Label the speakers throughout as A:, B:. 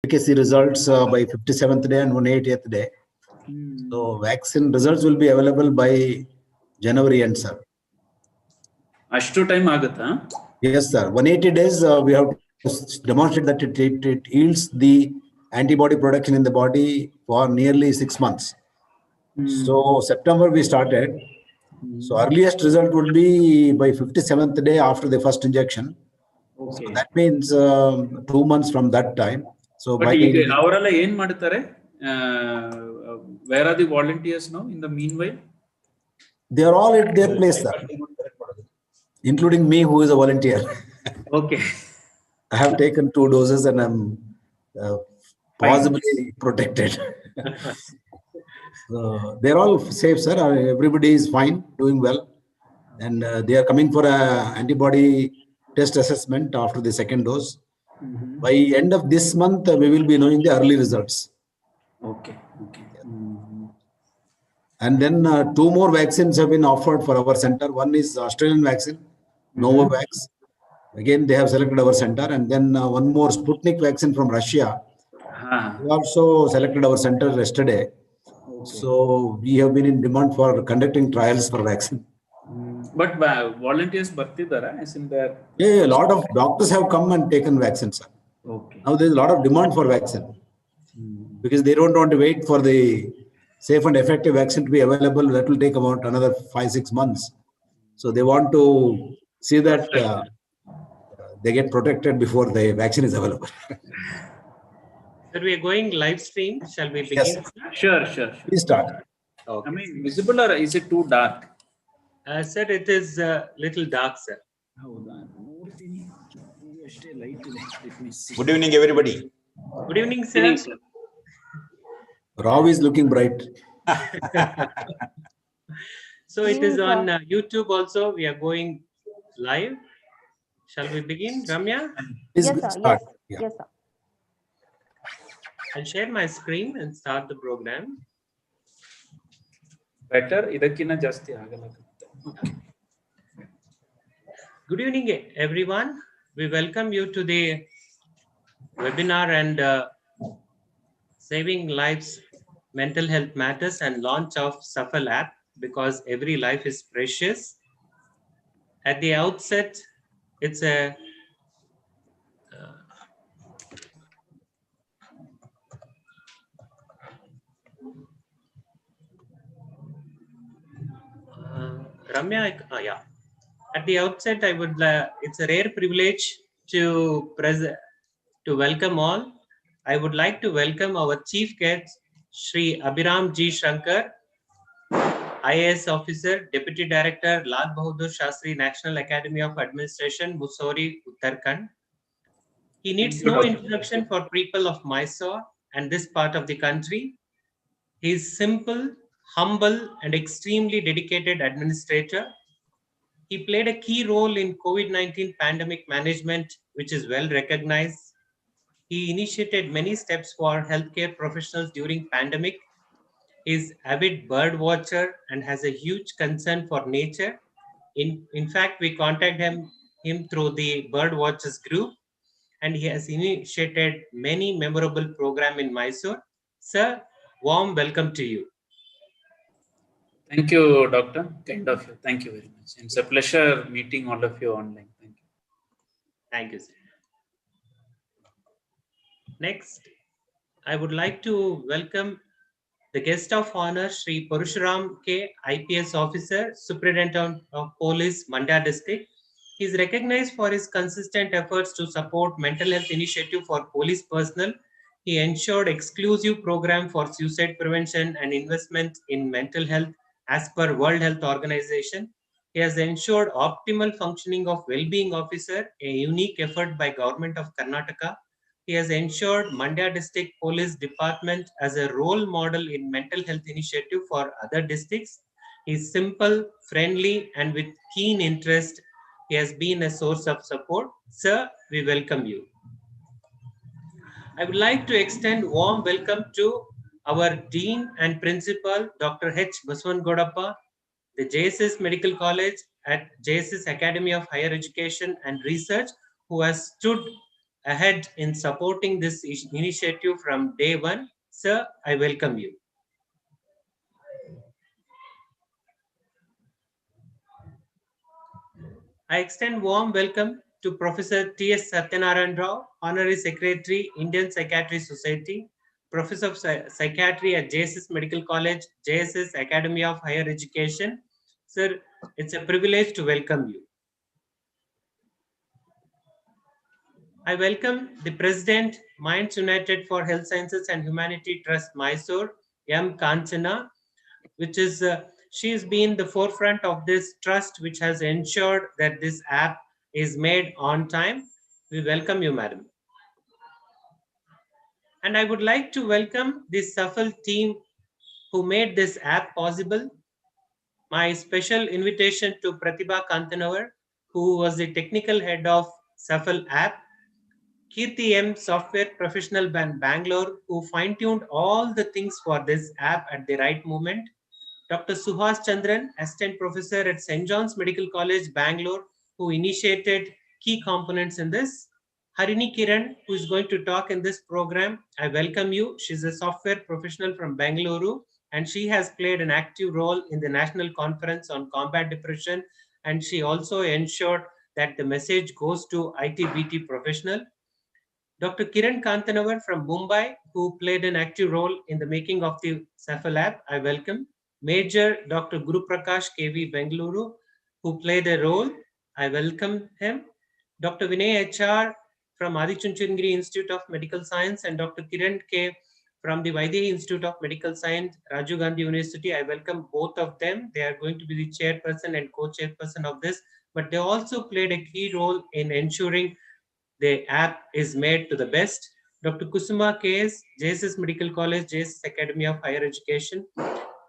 A: efficacy results by 57th day and 180th day. So vaccine results will be available by January end, sir.
B: ಅಷ್ಟು time ಆಗುತ್ತಾ?
A: Yes, sir. 180 days we have to demonstrate that it yields the antibody production in the body for nearly 6 months. So September we started. So earliest result would be by 57th day after the first injection.
B: Okay.
A: So that means 2 months from that time. So
B: but ಈಗ ಅವರೆಲ್ಲ ಏನ್ ಮಾಡ್ತಾರೆ? Where are the volunteers now in the meanwhile?
A: They are all at their place, sir, including me, who is a volunteer.
B: Okay.
A: I have taken 2 doses and I'm possibly protected. So they're all safe, sir. Everybody is fine, doing well, and they are coming for a antibody test assessment after the second dose. By end of this month, we will be knowing the early results.
B: Okay. Okay.
A: And then 2 more vaccines have been offered for our center. One is Australian vaccine, Novavax. Again, they have selected our center. And then one more Sputnik vaccine from Russia. We also selected our center yesterday. Okay. So we have been in demand for conducting trials for vaccine.
B: But volunteers bartidara as in there?
A: Yeah, a lot of doctors have come and taken vaccines, sir.
B: Okay.
A: Now there is a lot of demand for vaccine because they don't want to wait for the safe and effective vaccine to be available. That will take about another 5-6 months. So they want to see that they get protected before the vaccine is available.
C: Sir, we are going live stream. Shall we begin?
A: Yes.
B: Sure.
A: Please start.
B: Okay. I mean, visible or is it too dark?
C: Sir, it is a little dark, sir.
D: Good evening, everybody.
C: Good evening, sir.
B: Good evening, sir.
A: Rav is looking bright.
C: So it is on YouTube also. We are going live. Shall we begin, Ramya?
A: Please
E: Yes, sir.
A: start.
E: Yes. Yes, sir.
C: I'll share my screen and start the program.
B: Better ಇದಕ್ಕಿಂತ ಜಾಸ್ತಿ ಆಗಲ್ಲ.
C: Good evening, everyone. We welcome you to the webinar and Saving Lives, Mental Health Matters and launch of SAFL app, because every life is precious. At the outset, it's a Ramya, yeah. At the outset, I would. It's a rare privilege to welcome all. I would like to welcome our chief guest, Shri Abhiram G. Shankar, IAS officer, Deputy Director, Lal Bahadur Shastri National Academy of Administration, Mussoorie, Uttarakhand. He needs no introduction for people of Mysore and this part of the country. He is simple, humble, and extremely dedicated administrator. He played a key role in COVID-19 pandemic management, which is well recognized. He initiated many steps for healthcare professionals during pandemic. He is avid bird watcher and has a huge concern for nature. In fact, we contacted him through the Bird Watchers group, and he has initiated many memorable programs in Mysore. Sir, warm welcome to you.
B: Thank you, Doctor. Kind of you. Thank you very much. It's a pleasure meeting all of you online. Thank you.
C: Thank you, sir. Next, I would like to welcome the guest of honor, Shri Parushuram K, IPS officer, Superintendent of Police, Mandya District. He is recognized for his consistent efforts to support mental health initiative for police personnel. He ensured exclusive program for suicide prevention and investment in mental health as per World Health Organization. He has ensured optimal functioning of well-being officer, a unique effort by Government of Karnataka. He has ensured Mandya District Police Department as a role model in mental health initiative for other districts. He is simple, friendly, and with keen interest. He has been a source of support. Sir, we welcome you. I would like to extend warm welcome to our Dean and Principal, Dr. H. Baswan Godappa, the JSS Medical College at JSS Academy of Higher Education and Research, who has stood ahead in supporting this initiative from day one. Sir, I welcome you. I extend warm welcome to Professor T.S. Satyanarayan Rao, Honorary Secretary, Indian Psychiatry Society, Professor of Psychiatry at JSS Medical College, JSS Academy of Higher Education. Sir, it's a privilege to welcome you. I welcome the President, Minds United for Health Sciences and Humanity Trust, Mysore, M. Kanchana, which is she has been the forefront of this trust, which has ensured that this app is made on time. We welcome you, madam. And I would like to welcome the SAFL team who made this app possible. My special invitation to Pratibha Kantanavar, who was the technical head of SAFL app, Kirti M, software professional Bangalore, who fine-tuned all the things for this app at the right moment, Dr. Suhas Chandran, Assistant Professor at St. John's Medical College, Bangalore, who initiated key components in this. Harini Kiran, who is going to talk in this program, I welcome you. She's a software professional from Bangalore, and she has played an active role in the National Conference on Combat Depression, and she also ensured that the message goes to IT/BT professional. Dr. Kiran Kantanavar from Mumbai, who played an active role in the making of the SAFL app, I welcome. Major Dr. Guru Prakash KV Bengaluru, who played a role, I welcome him. Dr. Vinay HR from Adichunchandgiri Institute of Medical Science and Dr. Kiran K from the Vaidehi Institute of Medical Science, Rajiv Gandhi University, I welcome both of them. They are going to be the chairperson and co-chairperson of this, but they also played a key role in ensuring the app is made to the best. Dr. Kusuma KS, JSS Medical College, JSS Academy of Higher Education.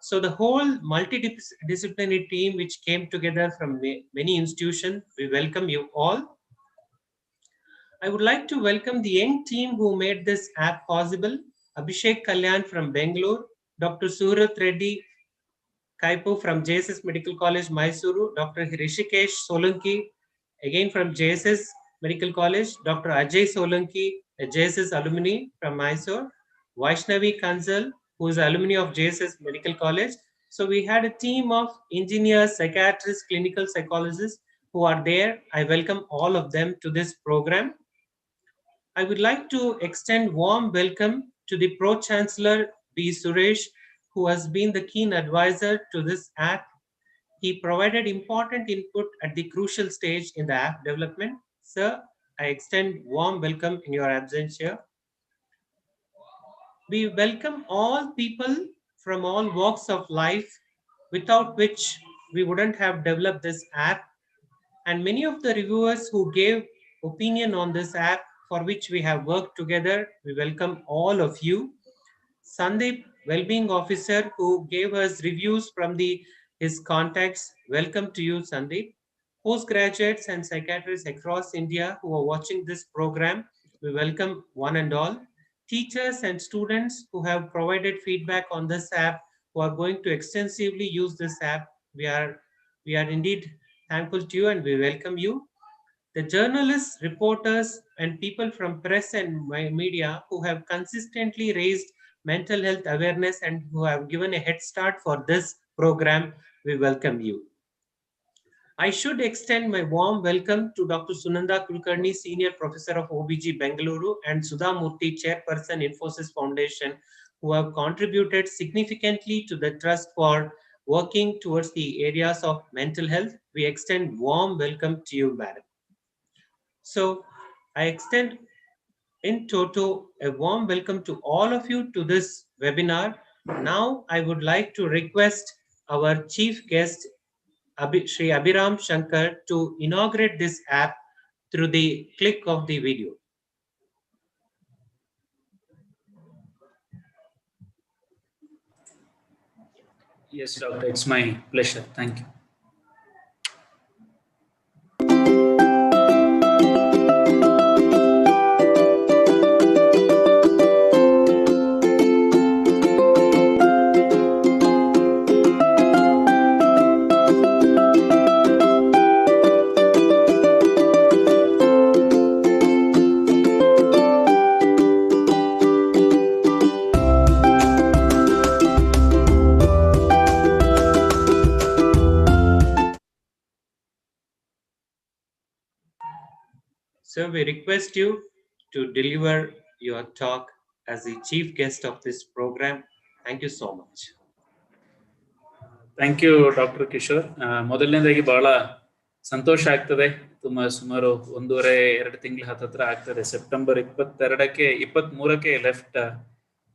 C: So the whole multidisciplinary team which came together from many institutions, we welcome you all. I would like to welcome the young team who made this app possible. Abhishek Kalyan from Bangalore, Dr. Surat Reddy Kaipu from JSS Medical College, Mysuru, Dr. Rishikesh Solanki, again from JSS Medical College, Dr. Ajay Solanki, a JSS alumni from Mysore, Vaishnavi Kansal, who is alumni of JSS Medical College. So we had a team of engineers, psychiatrists, clinical psychologists who are there. I welcome all of them to this program. I would like to extend warm welcome to the Pro-Chancellor B. Suresh, who has been the keen advisor to this app. He provided important input at the crucial stage in the app development. Sir, I extend warm welcome in your absence here. We welcome all people from all walks of life, without which we wouldn't have developed this app. And many of the reviewers who gave opinion on this app, for which we have worked together, we welcome all of you. Sandeep, Wellbeing Officer, who gave us reviews from his contacts. Welcome to you, Sandeep. Postgraduates and psychiatrists across India who are watching this program, we welcome one and all. Teachers and students who have provided feedback on this app, who are going to extensively use this app, we are indeed thankful to you and we welcome you. The journalists, reporters, and people from press and media who have consistently raised mental health awareness and who have given a head start for this program, we welcome you. I should extend my warm welcome to Dr. Sunanda Kulkarni, Senior Professor of OBG Bengaluru, and Sudha Murthy, Chairperson, Infosys Foundation, who have contributed significantly to the trust for working towards the areas of mental health. We extend warm welcome to you, madam. So I extend in toto a warm welcome to all of you to this webinar. Now I would like to request our chief guest, Shri Abhiram Shankar, to inaugurate this app through the click of the video.
B: Yes, Doctor, it's my pleasure. Thank you.
C: Sir, we request you to deliver your talk as the chief guest of this program. Thank you so much.
B: Thank you doctor Kishore. ಮೊದಲನೇದಾಗಿ ಬಹಳ ಸಂತೋಷ ಆಗ್ತದೆ. ಸುಮಾರು 1.5-2 ತಿಂಗಳ ಹತ್ರ ಆಗ್ತದೆ. September 23ಕ್ಕೆ left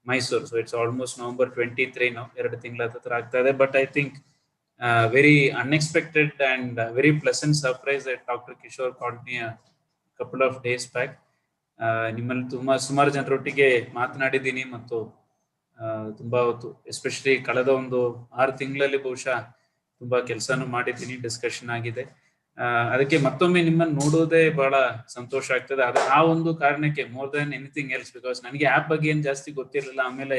B: Mysuru. So it's almost November 23 ನಾವು 2 ತಿಂಗಳ ಹತ್ರ ಆಗ್ತದೆ. But I think very unexpected and very pleasant surprise that Dr. Kishore called me a couple of days back. ನಿಮ್ಮಲ್ಲಿ ಸುಮಾರು ಜನರೊಟ್ಟಿಗೆ ಮಾತನಾಡಿದ್ದೀನಿ ಮತ್ತು ತುಂಬಾ ಹೊತ್ತು, ಎಸ್ಪೆಷಲಿ ಕಳೆದ 6 ತಿಂಗಳಲ್ಲಿ ಬಹುಶಃ ತುಂಬಾ ಕೆಲಸನೂ ಮಾಡಿದ್ದೀನಿ, ಡಿಸ್ಕಷನ್ ಆಗಿದೆ. ಅದಕ್ಕೆ ಮತ್ತೊಮ್ಮೆ ನಿಮ್ಮನ್ನು ನೋಡೋದೇ ಬಹಳ ಸಂತೋಷ ಆಗ್ತದೆ. ಆ ಒಂದು ಕಾರಣಕ್ಕೆ more than anything else, because ನನಗೆ ಆ್ಯಪ್ ಬಗ್ಗೆ ಏನು ಜಾಸ್ತಿ ಗೊತ್ತಿರಲಿಲ್ಲ. ಆಮೇಲೆ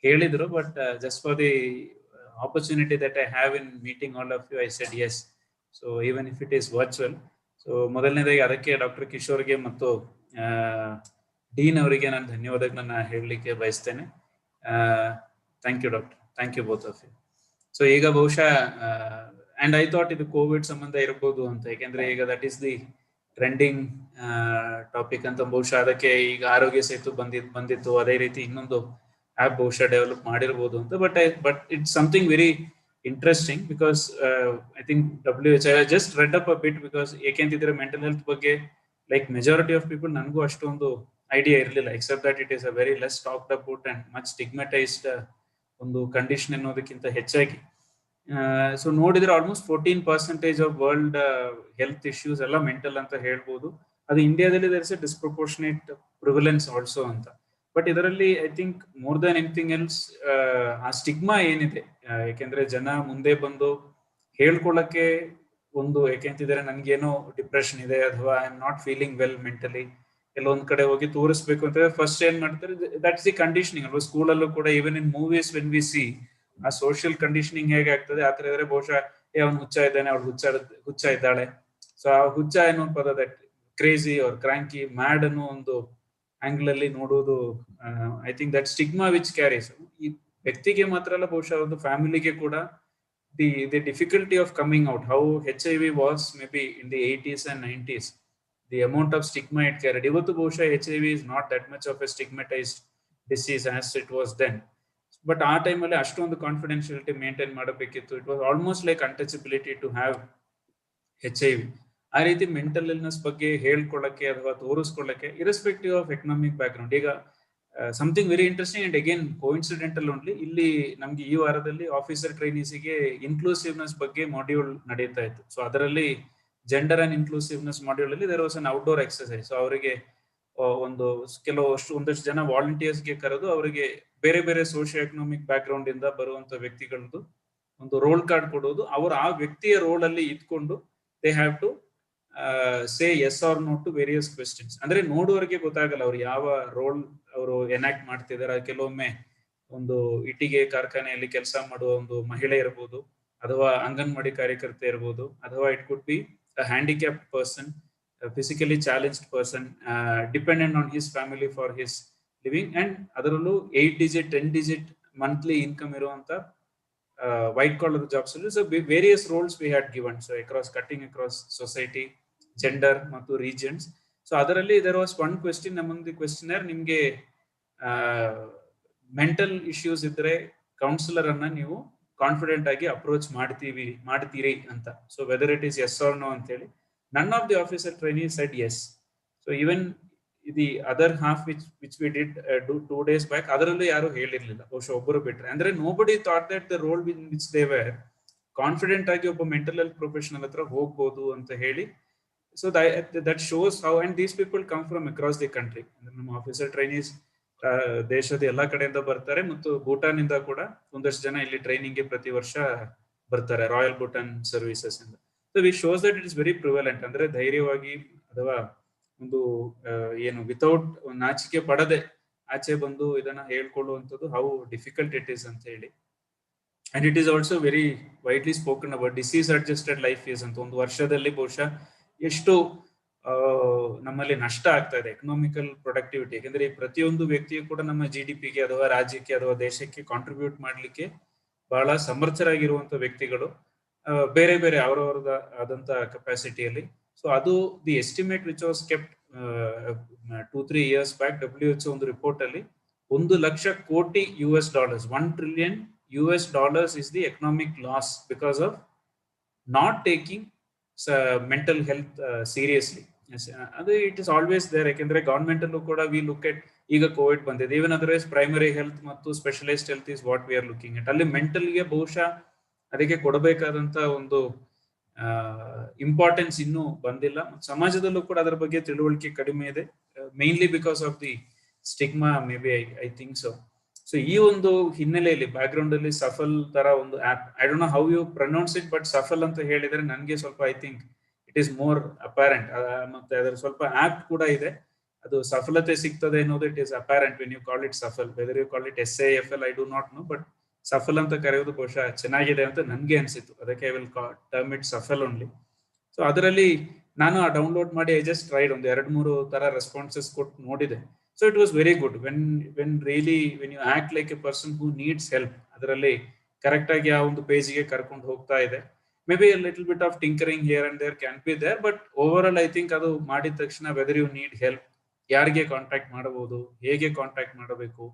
B: ಹೇಳಿದ್ರು, but just for the opportunity that I have in meeting all of you, I said yes. So even if it is virtual. So ಮೊದಲನೇದಾಗಿ ಅದಕ್ಕೆ ಡಾಕ್ಟರ್ ಕಿಶೋರ್ಗೆ ಮತ್ತು ಡೀನ್ ಅವರಿಗೆ ನಾನು ಧನ್ಯವಾದಗಳನ್ನ ಹೇಳಲಿಕ್ಕೆ ಬಯಸ್ತೇನೆ. Thank you doctor, thank you both of you. So ಈಗ ಬಹುಶಃ ಅಂಡ್ ಐ ಥಾಟ್ ಇದು ಕೋವಿಡ್ ಸಂಬಂಧ ಇರ್ಬೋದು ಅಂತ, ಯಾಕೆಂದ್ರೆ ಈಗ that is the trending topic ಅಂತ. ಬಹುಶಃ ಅದಕ್ಕೆ ಈಗ ಆರೋಗ್ಯ ಸೇತು ಬಂದಿತ್ತು, ಅದೇ ರೀತಿ ಇನ್ನೊಂದು ಆಪ್ ಬಹುಶಃ ಡೆವಲಪ್ ಮಾಡಿರ್ಬೋದು ಅಂತ. But it's something very interesting because I think WHO just read up a bit, because ಏಕೆಂತಿದ್ರೆ ಮೆಂಟಲ್ ಹೆಲ್ತ್ ಬಗ್ಗೆ ಲೈಕ್ ಮೆಜಾರಿಟಿ ಆಫ್ ಪೀಪಲ್ ನನಗೂ ಅಷ್ಟೊಂದು ಐಡಿಯಾ ಇರಲಿಲ್ಲ, except that it is a very less talked about and much stigmatised ಒಂದು condition ಅನ್ನೋದಕ್ಕಿಂತ ಹೆಚ್ಚಾಗಿ. ಸೊ ನೋಡಿದ್ರೆ almost 14% of world health issues ಎಲ್ಲ ಮೆಂಟಲ್ ಅಂತ ಹೇಳ್ಬೋದು. ಅದು ಇಂಡಿಯಾದಲ್ಲಿ there is a disproportionate prevalence also ಅಂತ. ಬಟ್ ಇದರಲ್ಲಿ I think more than anything else ಆ ಸ್ಟಿಗ್ಮಾ ಏನಿದೆ, ಯಾಕೆಂದ್ರೆ ಜನ ಮುಂದೆ ಬಂದು ಹೇಳ್ಕೊಳ್ಳಕ್ಕೆ ಯಾಕೆಂತಿದ್ರೆ ನನ್ಗೇನೋ ಡಿಪ್ರೆಷನ್ ಇದೆ ಅಥವಾ I am not feeling well mentally, ಎಲ್ಲೊಂದ್ ಕಡೆ ಹೋಗಿ ತೋರಿಸ್ಬೇಕು ಅಂತ ಫಸ್ಟ್ ಏನ್ ಮಾಡ್ತಾರೆ, ದಟ್ಸ್ ದಿ ಕಂಡೀಷನಿಂಗ್ ಅಲ್ವಾ. ಸ್ಕೂಲಲ್ಲೂ ಕೂಡ even in movies when we C ಆ ಸೋಷಿಯಲ್ ಕಂಡೀಷನಿಂಗ್ ಹೇಗೆ ಆಗ್ತದೆ, ಆ ತರ ಇದ್ರೆ ಬಹುಶಃ ಅವ್ನು ಹುಚ್ಚ ಇದ್ದಾನೆ, ಅವಳು ಹುಚ್ಚ ಇದ್ದಾಳೆ. ಸೊ ಆ ಹುಚ್ಚ ಅನ್ನೋ ಪದ, ದಟ್ ಕ್ರೇಜಿ ಆರ್ ಕ್ರಾಂಕಿ ಮ್ಯಾಡ್ ಅನ್ನೋ ಒಂದು ಆಂಗಲ್ ಅಲ್ಲಿ ನೋಡೋದು, I think that stigma which carries. ಈ ವ್ಯಕ್ತಿಗೆ ಮಾತ್ರ ಅಲ್ಲ, ಬಹುಶಃ ಒಂದು ಫ್ಯಾಮಿಲಿಗೆ ಕೂಡ the difficulty of coming out. How HIV was may be in the 80s and 90s, the amount of stigma it carried. ಇವತ್ತು ಬಹುಶಃ HIV is not that much of a stigmatized disease as it was then. But ಆ ಟೈಮಲ್ಲಿ ಅಷ್ಟೊಂದು confidentiality maintain ಮಾಡಬೇಕಿತ್ತು. It was almost like untouchability to have HIV. ಆ ರೀತಿ mental illness ಬಗ್ಗೆ ಹೇಳ್ಕೊಳ್ಳಕ್ಕೆ ಅಥವಾ ತೋರಿಸ್ಕೊಳ್ಳಕ್ಕೆ, irrespective of economic background. ಈಗ something very interesting and again coincidental only, ಇಲ್ಲಿ ನಮ್ಗೆ ಈ ವಾರದಲ್ಲಿ ಆಫೀಸರ್ ಟ್ರೈನೀಸಿಗೆ ಇನ್ಕ್ಲೂಸಿವ್ನೆಸ್ ಬಗ್ಗೆ ಮಾಡ್ಯೂಲ್ ನಡೀತಾ ಇತ್ತು. ಸೊ ಅದರಲ್ಲಿ ಜೆಂಡರ್ ಅಂಡ್ ಇನ್ಕ್ಲೂಸಿವ್ನೆಸ್ ಮಾಡ್ಯೂಲ್ ಅಲ್ಲಿ there was an outdoor exercise. So ಅವರಿಗೆ ಒಂದಷ್ಟು ಜನ ವಾಲಂಟಿಯರ್ಸ್ಗೆ ಕರೆದು ಅವರಿಗೆ ಬೇರೆ ಬೇರೆ ಸೋಷಿಯೋ ಎಕನಾಮಿಕ್ ಬ್ಯಾಕ್ ಗ್ರೌಂಡ್ ಇಂದ ಬರುವಂತ ವ್ಯಕ್ತಿಗಳದ್ದು ಒಂದು ರೋಲ್ ಕಾರ್ಡ್ ಕೊಡೋದು. ಅವರು ಆ ವ್ಯಕ್ತಿಯ ರೋಲ್ ಅಲ್ಲಿ ಇದ್ಕೊಂಡು they have to say yes or no to various questions. ಅಂದ್ರೆ ನೋಡುವವರಿಗೆ ಗೊತ್ತಾಗಲ್ಲ ಅವ್ರು ಯಾವ ರೋಲ್ ಅವರು ಎನಾಕ್ಟ್ ಮಾಡ್ತಿದ್ದಾರೆ. ಕೆಲವೊಮ್ಮೆ ಒಂದು ಇಟ್ಟಿಗೆ ಕಾರ್ಖಾನೆಯಲ್ಲಿ ಕೆಲಸ ಮಾಡುವ ಒಂದು ಮಹಿಳೆ ಇರ್ಬೋದು, ಅಥವಾ ಅಂಗನವಾಡಿ ಕಾರ್ಯಕರ್ತೆ ಇರ್ಬೋದು, ಅಥವಾ it could be a handicapped person, physically challenged person, dependent on his family for his living. And ಅದರಲ್ಲೂ 8 digit 10 digit ಮಂತ್ಲಿ ಇನ್ಕಮ್ ಇರುವಂತ ವೈಟ್ ಕಾಲರ್ ಜಾಬ್ಸ್ ಅಲ್ಲಿ. So various roles we had given, so cutting across society, gender ಮತ್ತು regions. So ಅದರಲ್ಲಿ there was one question among the questionnaire, ನಿಮ್ಗೆ mental issues ಇದ್ರೆ counsellor ಅನ್ನ ನೀವು confident ಆಗಿ approach ಮಾಡ್ತೀರಿ ಅಂತ. So whether it is yes or no ಅಂತ ಹೇಳಿ none of the officer trainees said yes. So even the other half which we did 2 days back, ಅದರಲ್ಲೂ ಯಾರು ಹೇಳಿರ್ಲಿಲ್ಲ, ಬಹುಶಃ ಒಬ್ಬರು ಬಿಟ್ರೆ. ಅಂದ್ರೆ nobody thought that the role which they were confident ಆಗಿ ಒಬ್ಬ ಮೆಂಟಲ್ ಹೆಲ್ತ್ ಪ್ರೊಫೆಷನಲ್ ಹತ್ರ ಹೋಗ್ಬೋದು ಅಂತ ಹೇಳಿ. So that shows how, and these people come from across the country. ನಮ್ಮ ಆಫೀಸರ್ ಟ್ರೈನೀಸ್ ದೇಶದ ಎಲ್ಲಾ ಕಡೆಯಿಂದ ಬರ್ತಾರೆ, ಮತ್ತು ಭೂಟಾನ್ ಇಂದ ಕೂಡ ಒಂದಷ್ಟು ಜನ ಇಲ್ಲಿ ಟ್ರೈನಿಂಗ್ಗೆ ಪ್ರತಿ ವರ್ಷ ಬರ್ತಾರೆ, ರಾಯಲ್ ಭೂಟಾನ್ ಸರ್ವಿಸಸ್ ಇಂದ. So we shows that it is very prevalent. ಅಂದ್ರೆ ಧೈರ್ಯವಾಗಿ ಅಥವಾ ಒಂದು ಏನು ವಿತೌಟ್ ನಾಚಿಕೆ ಪಡದೆ ಆಚೆ ಬಂದು ಇದನ್ನ ಹೇಳ್ಕೊಳ್ಳುವಂಥದ್ದು ಹೌ ಡಿಫಿಕಲ್ಟ್ ಇಟ್ ಈಸ್ ಅಂತ ಹೇಳಿ. And it is also very widely spoken about disease adjusted life is ಅಂತ. ಒಂದು ವರ್ಷದಲ್ಲಿ ಬಹುಶಃ ಎಷ್ಟು ನಮ್ಮಲ್ಲಿ ನಷ್ಟ ಆಗ್ತಾ ಇದೆ ಎಕನಾಮಿಕಲ್ ಪ್ರೊಡಕ್ಟಿವಿಟಿ. ಯಾಕಂದ್ರೆ ಈ ಪ್ರತಿಯೊಂದು ವ್ಯಕ್ತಿಯು ಕೂಡ ನಮ್ಮ GDP-ಗೆ ಅಥವಾ ರಾಜ್ಯಕ್ಕೆ ಅಥವಾ ದೇಶಕ್ಕೆ ಕಾಂಟ್ರಿಬ್ಯೂಟ್ ಮಾಡ್ಲಿಕ್ಕೆ ಬಹಳ ಸಮರ್ಥರಾಗಿರುವಂತ ವ್ಯಕ್ತಿಗಳು, ಬೇರೆ ಬೇರೆ ಅವರವರದ ಆದಂತ ಕೆಪಾಸಿಟಿಯಲ್ಲಿ. ಸೊ ಅದು the estimate which was kept 2-3 years back WHO ಒಂದು ರಿಪೋರ್ಟ್ ಅಲ್ಲಿ $1,00,000 ಕೋಟಿ $1 trillion is the economic loss because of not taking mental health seriously. ಅದು ಇಟ್ ಇಸ್ ಆಲ್ವೇಸ್ ದೇರ್. ಯಾಕೆಂದ್ರೆ ಗವರ್ಮೆಂಟ್ ಅಲ್ಲೂ ಕೂಡ ವಿ ಲುಕ್ ಎಟ್, ಈಗ ಕೋವಿಡ್ ಬಂದಿದೆ, ಈವನ್ ಅದರ್ವೈಸ್ ಪ್ರೈಮರಿ ಹೆಲ್ತ್ ಮತ್ತು specialised health is what we are looking at. ಅಲ್ಲಿ ಮೆಂಟಲ್ಗೆ ಬಹುಶಃ ಅದಕ್ಕೆ ಕೊಡಬೇಕಾದಂತ ಒಂದು ಇಂಪಾರ್ಟೆನ್ಸ್ ಇನ್ನೂ ಬಂದಿಲ್ಲ. ಸಮಾಜದಲ್ಲೂ ಕೂಡ ಅದರ ಬಗ್ಗೆ ತಿಳುವಳಿಕೆ ಕಡಿಮೆ ಇದೆ, mainly because of the stigma, may be I think so. So ಈ ಒಂದು ಹಿನ್ನೆಲೆಯಲ್ಲಿ ಬ್ಯಾಕ್ ಗ್ರೌಂಡ್ ಅಲ್ಲಿ ಸಫಲ್ ತರ ಒಂದು app, I don't know how you pronounce it, but Saphal ಅಂತ ಹೇಳಿದ್ರೆ ನನಗೆ ಸ್ವಲ್ಪ I think it is more apparent. ಮತ್ತೆ ಅದರ ಸ್ವಲ್ಪ ಆಪ್ ಕೂಡ ಇದೆ, ಅದು ಸಫಲತೆ ಸಿಗ್ತದೆ ಅನ್ನೋದು it is apparent when you call it Saphal. Whether you call it SAFL I do not know, but Saphal ಅಂತ ಕರೆಯೋದು ಬಹುಶಃ ಚೆನ್ನಾಗಿದೆ ಅಂತ ನನ್ಗೆ ಅನ್ಸಿತ್ತು. ಅದಕ್ಕೆ I will term it Saphal only. So ಅದರಲ್ಲಿ ನಾನು ಡೌನ್ಲೋಡ್ ಮಾಡಿ ಐ ಜಸ್ಟ್ ಟ್ರೈಡ್, ಒಂದು 2-3 ತರ ರೆಸ್ಪಾನ್ಸಸ್ ಕೊಟ್ಟು ನೋಡಿದೆ. So it was very good. When you act like a person who needs help, ಅದರಲ್ಲಿ ಕರೆಕ್ಟ್ ಆಗಿ ಆ ಒಂದು ಪೇಜ್ಗೆ ಕರ್ಕೊಂಡು ಹೋಗ್ತಾ ಇದೆ. Maybe little bit of tinkering here and there can be there, but overall I think ಅದು ಮಾಡಿದ ತಕ್ಷಣ ವೆದರ್ ಯು ನೀಡ್ ಹೆಲ್ಪ್, ಯಾರಿಗೆ ಕಾಂಟ್ಯಾಕ್ಟ್ ಮಾಡಬಹುದು, ಹೇಗೆ ಕಾಂಟ್ಯಾಕ್ಟ್ ಮಾಡಬೇಕು,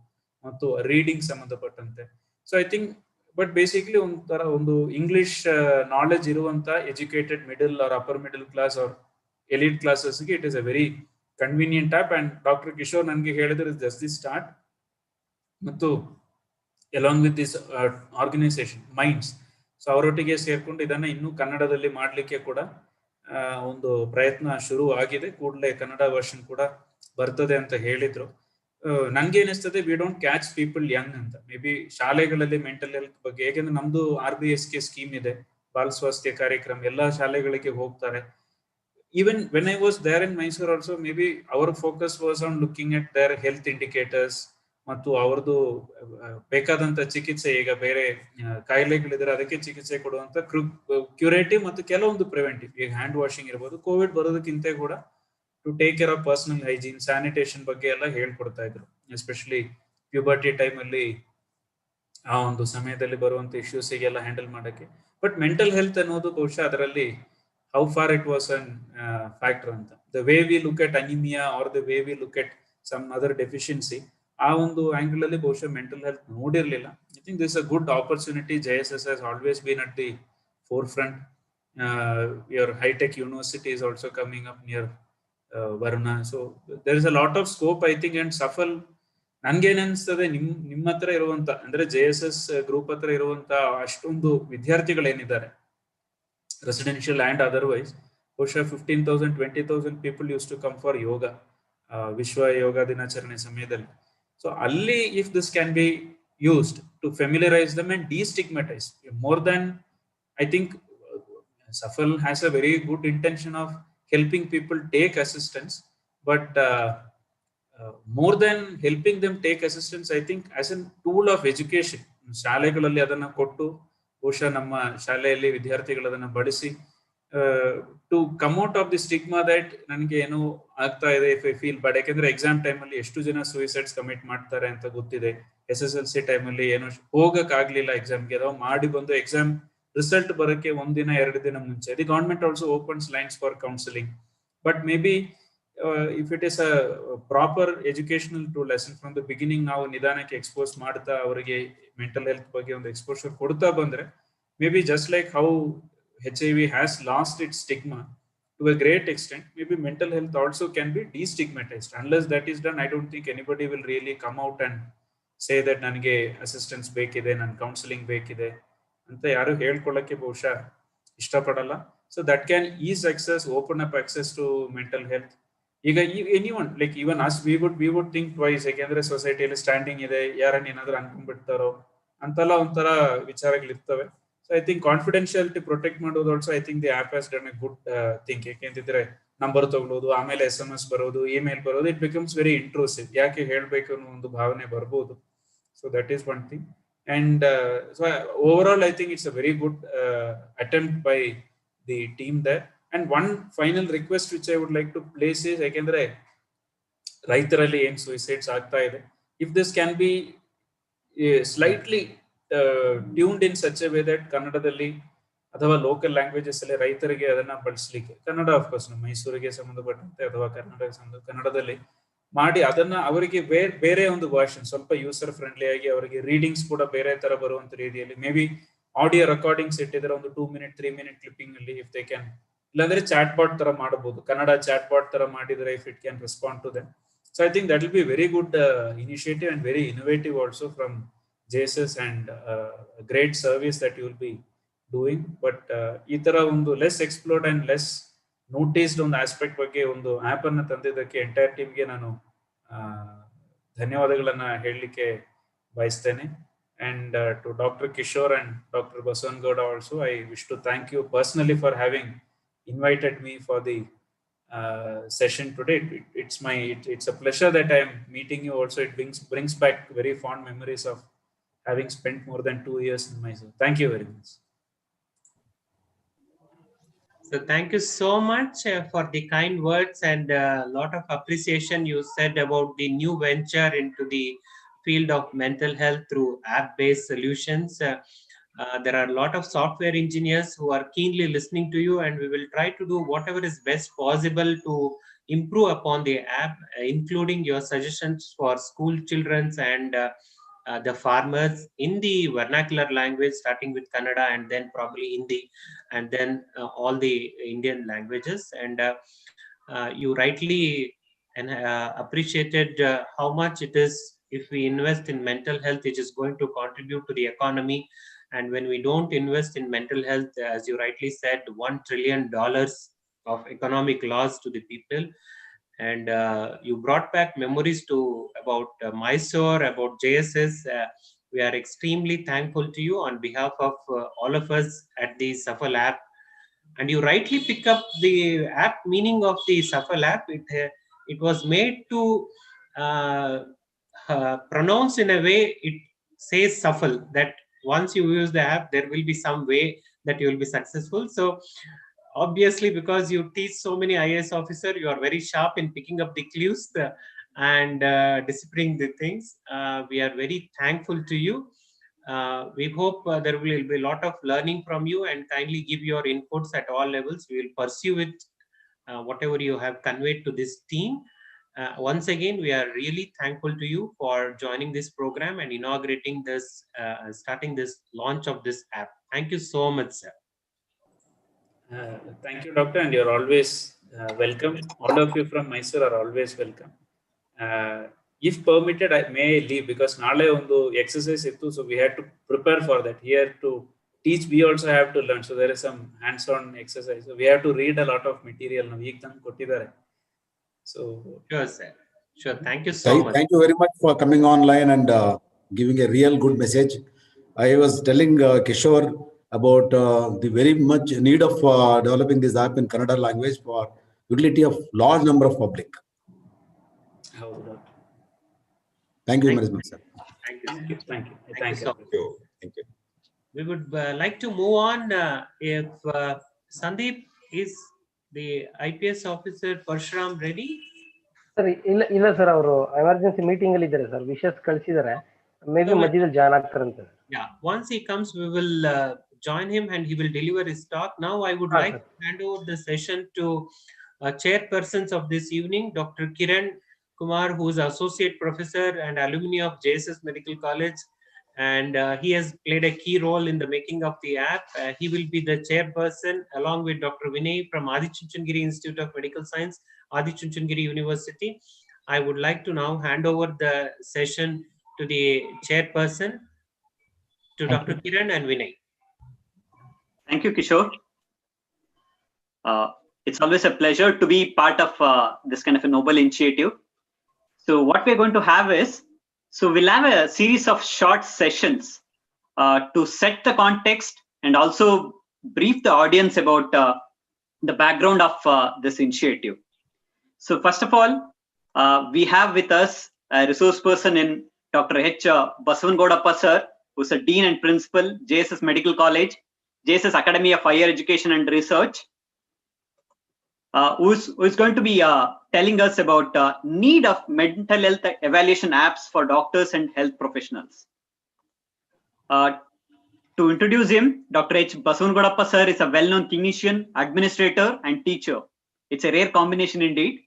B: ಮತ್ತು ರೀಡಿಂಗ್ ಸಂಬಂಧಪಟ್ಟಂತೆ. So I think, but basically ಒಂಥರ ಒಂದು ಇಂಗ್ಲಿಷ್ ನಾಲೆಜ್ ಇರುವಂತ educated middle or upper middle class or elite ಕ್ಲಾಸಸ್ಗೆ it is a very convenient app. And doctor Kishore ನನಗೆ ಹೇಳಿದ್ರೆ ಜಸ್ಟ್ ದಿ ಸ್ಟಾರ್ಟ್, ಮತ್ತು along with this organisation minds, so ಅವರೊಟ್ಟಿಗೆ ಸೇರ್ಕೊಂಡು ಇದನ್ನ ಇನ್ನೂ ಕನ್ನಡದಲ್ಲಿ ಮಾಡ್ಲಿಕ್ಕೆ ಕೂಡ ಒಂದು ಪ್ರಯತ್ನ ಶುರು ಆಗಿದೆ. ಕೂಡಲೇ ಕನ್ನಡ ವರ್ಷನ್ ಕೂಡ ಬರ್ತದೆ ಅಂತ ಹೇಳಿದ್ರು. ನನ್ಗೆ ಏನಿಸ್ತದೆ, we don't catch people young ಅಂತ. ಮೇ ಬಿ ಶಾಲೆಗಳಲ್ಲಿ ಮೆಂಟಲ್ ಹೆಲ್ತ್ ಬಗ್ಗೆ, ಯಾಕೆಂದ್ರೆ ನಮ್ದು RBSK ಸ್ಕೀಮ್ ಇದೆ, ಬಾಲ ಸ್ವಾಸ್ಥ್ಯ ಕಾರ್ಯಕ್ರಮ, ಎಲ್ಲಾ ಶಾಲೆಗಳಿಗೆ ಹೋಗ್ತಾರೆ. Even when I was there in Mysore also, maybe our focus was on looking at their health indicators, ಮತ್ತು ಅವ್ರದ್ದು ಬೇಕಾದಂತ ಚಿಕಿತ್ಸೆ, ಈಗ ಬೇರೆ ಕಾಯಿಲೆಗಳಿದ್ರೆ ಅದಕ್ಕೆ ಚಿಕಿತ್ಸೆ ಕೊಡುವಂತ ಕ್ಯೂರೇಟಿವ್ ಮತ್ತು ಕೆಲವೊಂದು ಪ್ರಿವೆಂಟಿವ್, ಈಗ ಹ್ಯಾಂಡ್ ವಾಷಿಂಗ್ ಇರ್ಬೋದು, ಕೋವಿಡ್ ಬರೋದಕ್ಕಿಂತ ಕೂಡ to take care of personal hygiene, sanitation ಬಗ್ಗೆ ಎಲ್ಲ ಹೇಳ್ಕೊಡ್ತಾ ಇದ್ರು. ಎಸ್ಪೆಷಲಿ ಪ್ಯೂಬರ್ಟಿ ಟೈಮ್ ಅಲ್ಲಿ ಆ ಒಂದು ಸಮಯದಲ್ಲಿ ಬರುವಂತ ಇಶ್ಯೂಸಿಗೆಲ್ಲ ಹ್ಯಾಂಡಲ್ ಮಾಡಕ್ಕೆ. ಬಟ್ ಮೆಂಟಲ್ ಹೆಲ್ತ್ ಅನ್ನೋದು ಬಹುಶಃ ಅದರಲ್ಲಿ how far it was an factor ಅಂತ. The way we look at anaemia or the way we look at some other deficiency, ಆ ಒಂದು ಆಂಗಲ್ ಅಲ್ಲಿ ಬಹುಶಃ ಮೆಂಟಲ್ ಹೆಲ್ತ್ ನೋಡಿರ್ಲಿಲ್ಲ. I think this a good opportunity. JSS has always been at the forefront. Your high-tech university is also coming up near Varuna. So there is a lot of scope, I think, and SAFL ನನ್ಗೇನ್ ಅನ್ಸ್ತದೆ, ನಿಮ್ಮ ಹತ್ರ ಇರುವಂತ, ಅಂದ್ರೆ JSS group ಹತ್ರ ಇರುವಂತ ಅಷ್ಟೊಂದು ವಿದ್ಯಾರ್ಥಿಗಳೇನಿದ್ದಾರೆ, residential and otherwise, ಬಹುಶಃ 15,000 20,000 people use to come for yoga, ವಿಶ್ವ ಯೋಗ ದಿನಾಚರಣೆ ಸಮಯದಲ್ಲಿ. ಸೊ ಅಲ್ಲಿ if this can be used to familiarise them and destigmatise more then, I think SAFL has a very good intention of helping people take assistance, but more than helping them take assistance, I think as a tool of education, ಶಾಲೆಗಳಲ್ಲಿ ಅದನ್ನ ಕೊಟ್ಟು, ಬಹುಶಃ ನಮ್ಮ ಶಾಲೆಯಲ್ಲಿ ವಿದ್ಯಾರ್ಥಿಗಳು ಅದನ್ನ ಬಳಸಿ to come out of the stigma that ನನಗೆ ಏನೋ ಆಗ್ತಾ ಇದೆ, ಇಫ್ ಐ ಫೀಲ್ ಬ್ಯಾಡ್. ಯಾಕೆಂದ್ರೆ ಎಕ್ಸಾಮ್ ಟೈಮಲ್ಲಿ ಎಷ್ಟು ಜನ ಸೂಯಿಸೈಡ್ಸ್ ಕಮಿಟ್ ಮಾಡ್ತಾರೆ ಅಂತ ಗೊತ್ತಿದೆ. SSLC ಟೈಮಲ್ಲಿ ಏನೋ ಹೋಗಕ್ ಆಗ್ಲಿಲ್ಲ ಎಕ್ಸಾಮ್ಗೆ, ಅಥವಾ ಮಾಡಿ ಬಂದು ಎಕ್ಸಾಮ್ ರಿಸಲ್ಟ್ ಬರೋಕ್ಕೆ 1 ದಿನ 2 ದಿನ ಮುಂಚೆ. The government also opens lines for counselling, but may be if it is a proper educational tool, lesson from the beginning ನಾವು ನಿಧಾನಕ್ಕೆ ಎಕ್ಸ್ಪೋಸ್ ಮಾಡ್ತಾ ಅವರಿಗೆ ಮೆಂಟಲ್ ಹೆಲ್ತ್ ಬಗ್ಗೆ ಒಂದು ಎಕ್ಸ್ಪೋಷರ್ ಕೊಡ್ತಾ ಬಂದ್ರೆ, may be just like how HIV has lost its stigma to a great extent, maybe mental health also can be destigmatized. Unless that is done, I don't think anybody will really come out and say that ನನಗೆ assistance ಬೇಕಿದೆ, ನನ್ counselling ಬೇಕಿದೆ ಅಂತ ಯಾರು ಹೇಳ್ಕೊಳ್ಳಕ್ಕೆ ಬಹುಶಃ ಇಷ್ಟಪಡಲ್ಲ. So that can is access, open up access to mental health. ಈಗ anyone like even us we would think twice, ಯಾಕೆಂದ್ರೆ ಸೊಸೈಟಿಯಲ್ಲಿ ಸ್ಟ್ಯಾಂಡಿಂಗ್ ಇದೆ, ಯಾರನ್ನ ಏನಾದ್ರು ಅನ್ಕೊಂಡ್ಬಿಡ್ತಾರೋ ಅಂತೆಲ್ಲ ಒಂಥರ ವಿಚಾರಗಳಿರ್ತವೆ. So I think confidentiality protect ಮಾಡೋದು also, I think the app has done a good thing. ಯಾಕೆಂತಿದ್ರೆ ನಂಬರ್ ತಗೊಳ್ಳೋದು, ಆಮೇಲೆ SMS ಬರೋದು, ಇಮೇಲ್ ಬರೋದು, ಇಟ್ ಬಿಕಮ್ಸ್ ವೆರಿ ಇಂಟ್ರೂಸಿವ್. ಯಾಕೆ ಹೇಳ್ಬೇಕು ಅನ್ನೋ ಒಂದು ಭಾವನೆ ಬರ್ಬೋದು. So that is one thing. And so over all I think it's a very good attempt by the team there. And one final request which I would like to place is, ಯಾಕೆಂದ್ರೆ ರೈತರಲ್ಲಿ ಏನ್ ಸುಯಿಸೈಡ್ಸ್ ಆಗ್ತಾ ಇದೆ, if this can be slightly tuned in such a way that ಕನ್ನಡದಲ್ಲಿ ಅಥವಾ local languages ಅಲ್ಲಿ ರೈತರಿಗೆ ಅದನ್ನ ಬಳಸಲಿಕ್ಕೆ ಕನ್ನಡ ಆಫ್ಕೋರ್ಸ್ ಮೈಸೂರಿಗೆ ಸಂಬಂಧಪಟ್ಟಂತೆ ಅಥವಾ ಕನ್ನಡದಲ್ಲಿ ಮಾಡಿ ಅದನ್ನ ಅವರಿಗೆ ಬೇರೆ ಒಂದು ಭಾಷೆ ಸ್ವಲ್ಪ ಯೂಸರ್ ಫ್ರೆಂಡ್ಲಿ ಆಗಿ ಅವರಿಗೆ ರೀಡಿಂಗ್ಸ್ ಕೂಡ ಬೇರೆ ತರ ಬರುವಂತ ರೀತಿಯಲ್ಲಿ ಮೇ ಬಿ ಆಡಿಯೋ ರೆಕಾರ್ಡಿಂಗ್ಸ್ ಇಟ್ಟಿದ್ರೆ ಒಂದು 2 ಮಿನಿಟ್ 3 ಮಿನಿಟ್ ಕ್ಲಿಪ್ಪಿಂಗ್ ಅಲ್ಲಿ ಇಫ್ ದೇ ಕ್ಯಾನ್, ಇಲ್ಲಾಂದ್ರೆ ಚಾಟ್ ಬಾಟ್ ತರ ಮಾಡಬಹುದು, ಕನ್ನಡ ಚಾಟ್ ಬಾಟ್ ತರ ಮಾಡಿದ್ರೆ if it can respond to them. So I think that will be very good initiative and very innovative also from JSS and great service that you will be doing. But ಈ ತರ ಒಂದು less explored and less noticed ಒಂದು aspect ಬಗ್ಗೆ ಒಂದು app ಅನ್ನು ತಂದಿದ್ದಕ್ಕೆ entire ಟೀಮ್ಗೆ ನಾನು ಧನ್ಯವಾದಗಳನ್ನ ಹೇಳಲಿಕ್ಕೆ ಬಯಸ್ತೇನೆ. And to Dr. Kishore and Dr. Baswangowda also, I wish to thank you personally for having invited me for the session today. It's a pleasure that I am meeting you also. It brings back very fond memories of having spent more than 2 years in Mysore. Thank you very much.
C: So thank you so much for the kind words and a lot of appreciation you said about the new venture into the field of mental health through app-based solutions. There are a lot of software engineers who are keenly listening to you, and we will try to do whatever is best possible to improve upon the app, including your suggestions for school children and the farmers in the vernacular language, starting with Kannada and then probably Hindi, and then all the Indian languages. And you rightly appreciated how much it is if we invest in mental health, it is going to contribute to the economy. And when we don't invest in mental health, as you rightly said, $1 trillion of economic loss to the people. And you brought back memories to about Mysore, about JSS. We are extremely thankful to you on behalf of all of us at the SAFL app. And you rightly pick up the app meaning of the SAFL app. It was made to pronounce in a way it says SAFL, that once you use the app, there will be some way that you will be successful. So obviously, because you teach so many IAS officers, you are very sharp in picking up the clues and deciphering the things. We are very thankful to you. We hope there will be a lot of learning from you, and kindly give your inputs at all levels. We will pursue it, whatever you have conveyed to this team. Once again, we are really thankful to you for joining this program and inaugurating this, starting this launch of this app. Thank you so much, sir.
B: Thank you, Doctor, and you're always welcome. All of you from Mysore are always welcome. If permitted, I may leave because naale ondu exercise ittu, so we had to prepare for that. Here to teach, we also have to learn. So there is some hands-on exercise. So we have to read a lot of material. Now, ಈಗ ತಂದು ಕೊಟ್ಟಿದ್ದಾರೆ. So
C: sure, sir. Sure. Thank you so much.
A: Thank you very much for coming online and giving a real good message. I was telling Kishore about the very much need of developing this app in Kannada language for utility of large number of public. Thank you very much, sir.
C: Thank you.
B: Thank you. Thank you.
C: Thank you so much.
A: Thank you.
C: We would like to move on. If Sandeep, is the IPS officer Parshuram ready?
D: Sir ಇಲ್ಲ sir, ಅವರು emergency meeting ಅಲ್ಲಿ ಇದ್ದಾರೆ sir, wishes ಕಳಿಸಿದ್ದಾರೆ, may be ಮಧ್ಯದಲ್ಲಿ join ಆಗ್ತಾರಂತೆ.
C: Yeah, once he comes, we will join him and he will deliver his talk. Now I would like to hand over the session to chairpersons of this evening, Dr. Kiran Kumar, who is associate professor and alumni of JSS Medical College, and he has played a key role in the making of the app. He will be the chairperson along with Dr. Vinay from Adichunchandgiri Institute of Medical Science, Adichunchandgiri University. I would like to now hand over the session to the chairperson, to Dr. Kiran and Vinay.
E: Thank you, Kishore. It's always a pleasure to be part of this kind of a noble initiative. So what we're going to have is, so we'll have a series of short sessions to set the context and also brief the audience about the background of this initiative. So first of all, we have with us a resource person in Dr. H. Baswangowda sir, who's a Dean and Principal, JSS Medical College, JSS Academy of Higher Education and Research, who is going to be telling us about need of mental health evaluation apps for doctors and health professionals. To introduce him, Dr. H. Basavangodappa sir is a well-known clinician, administrator, and teacher. It's a rare combination indeed.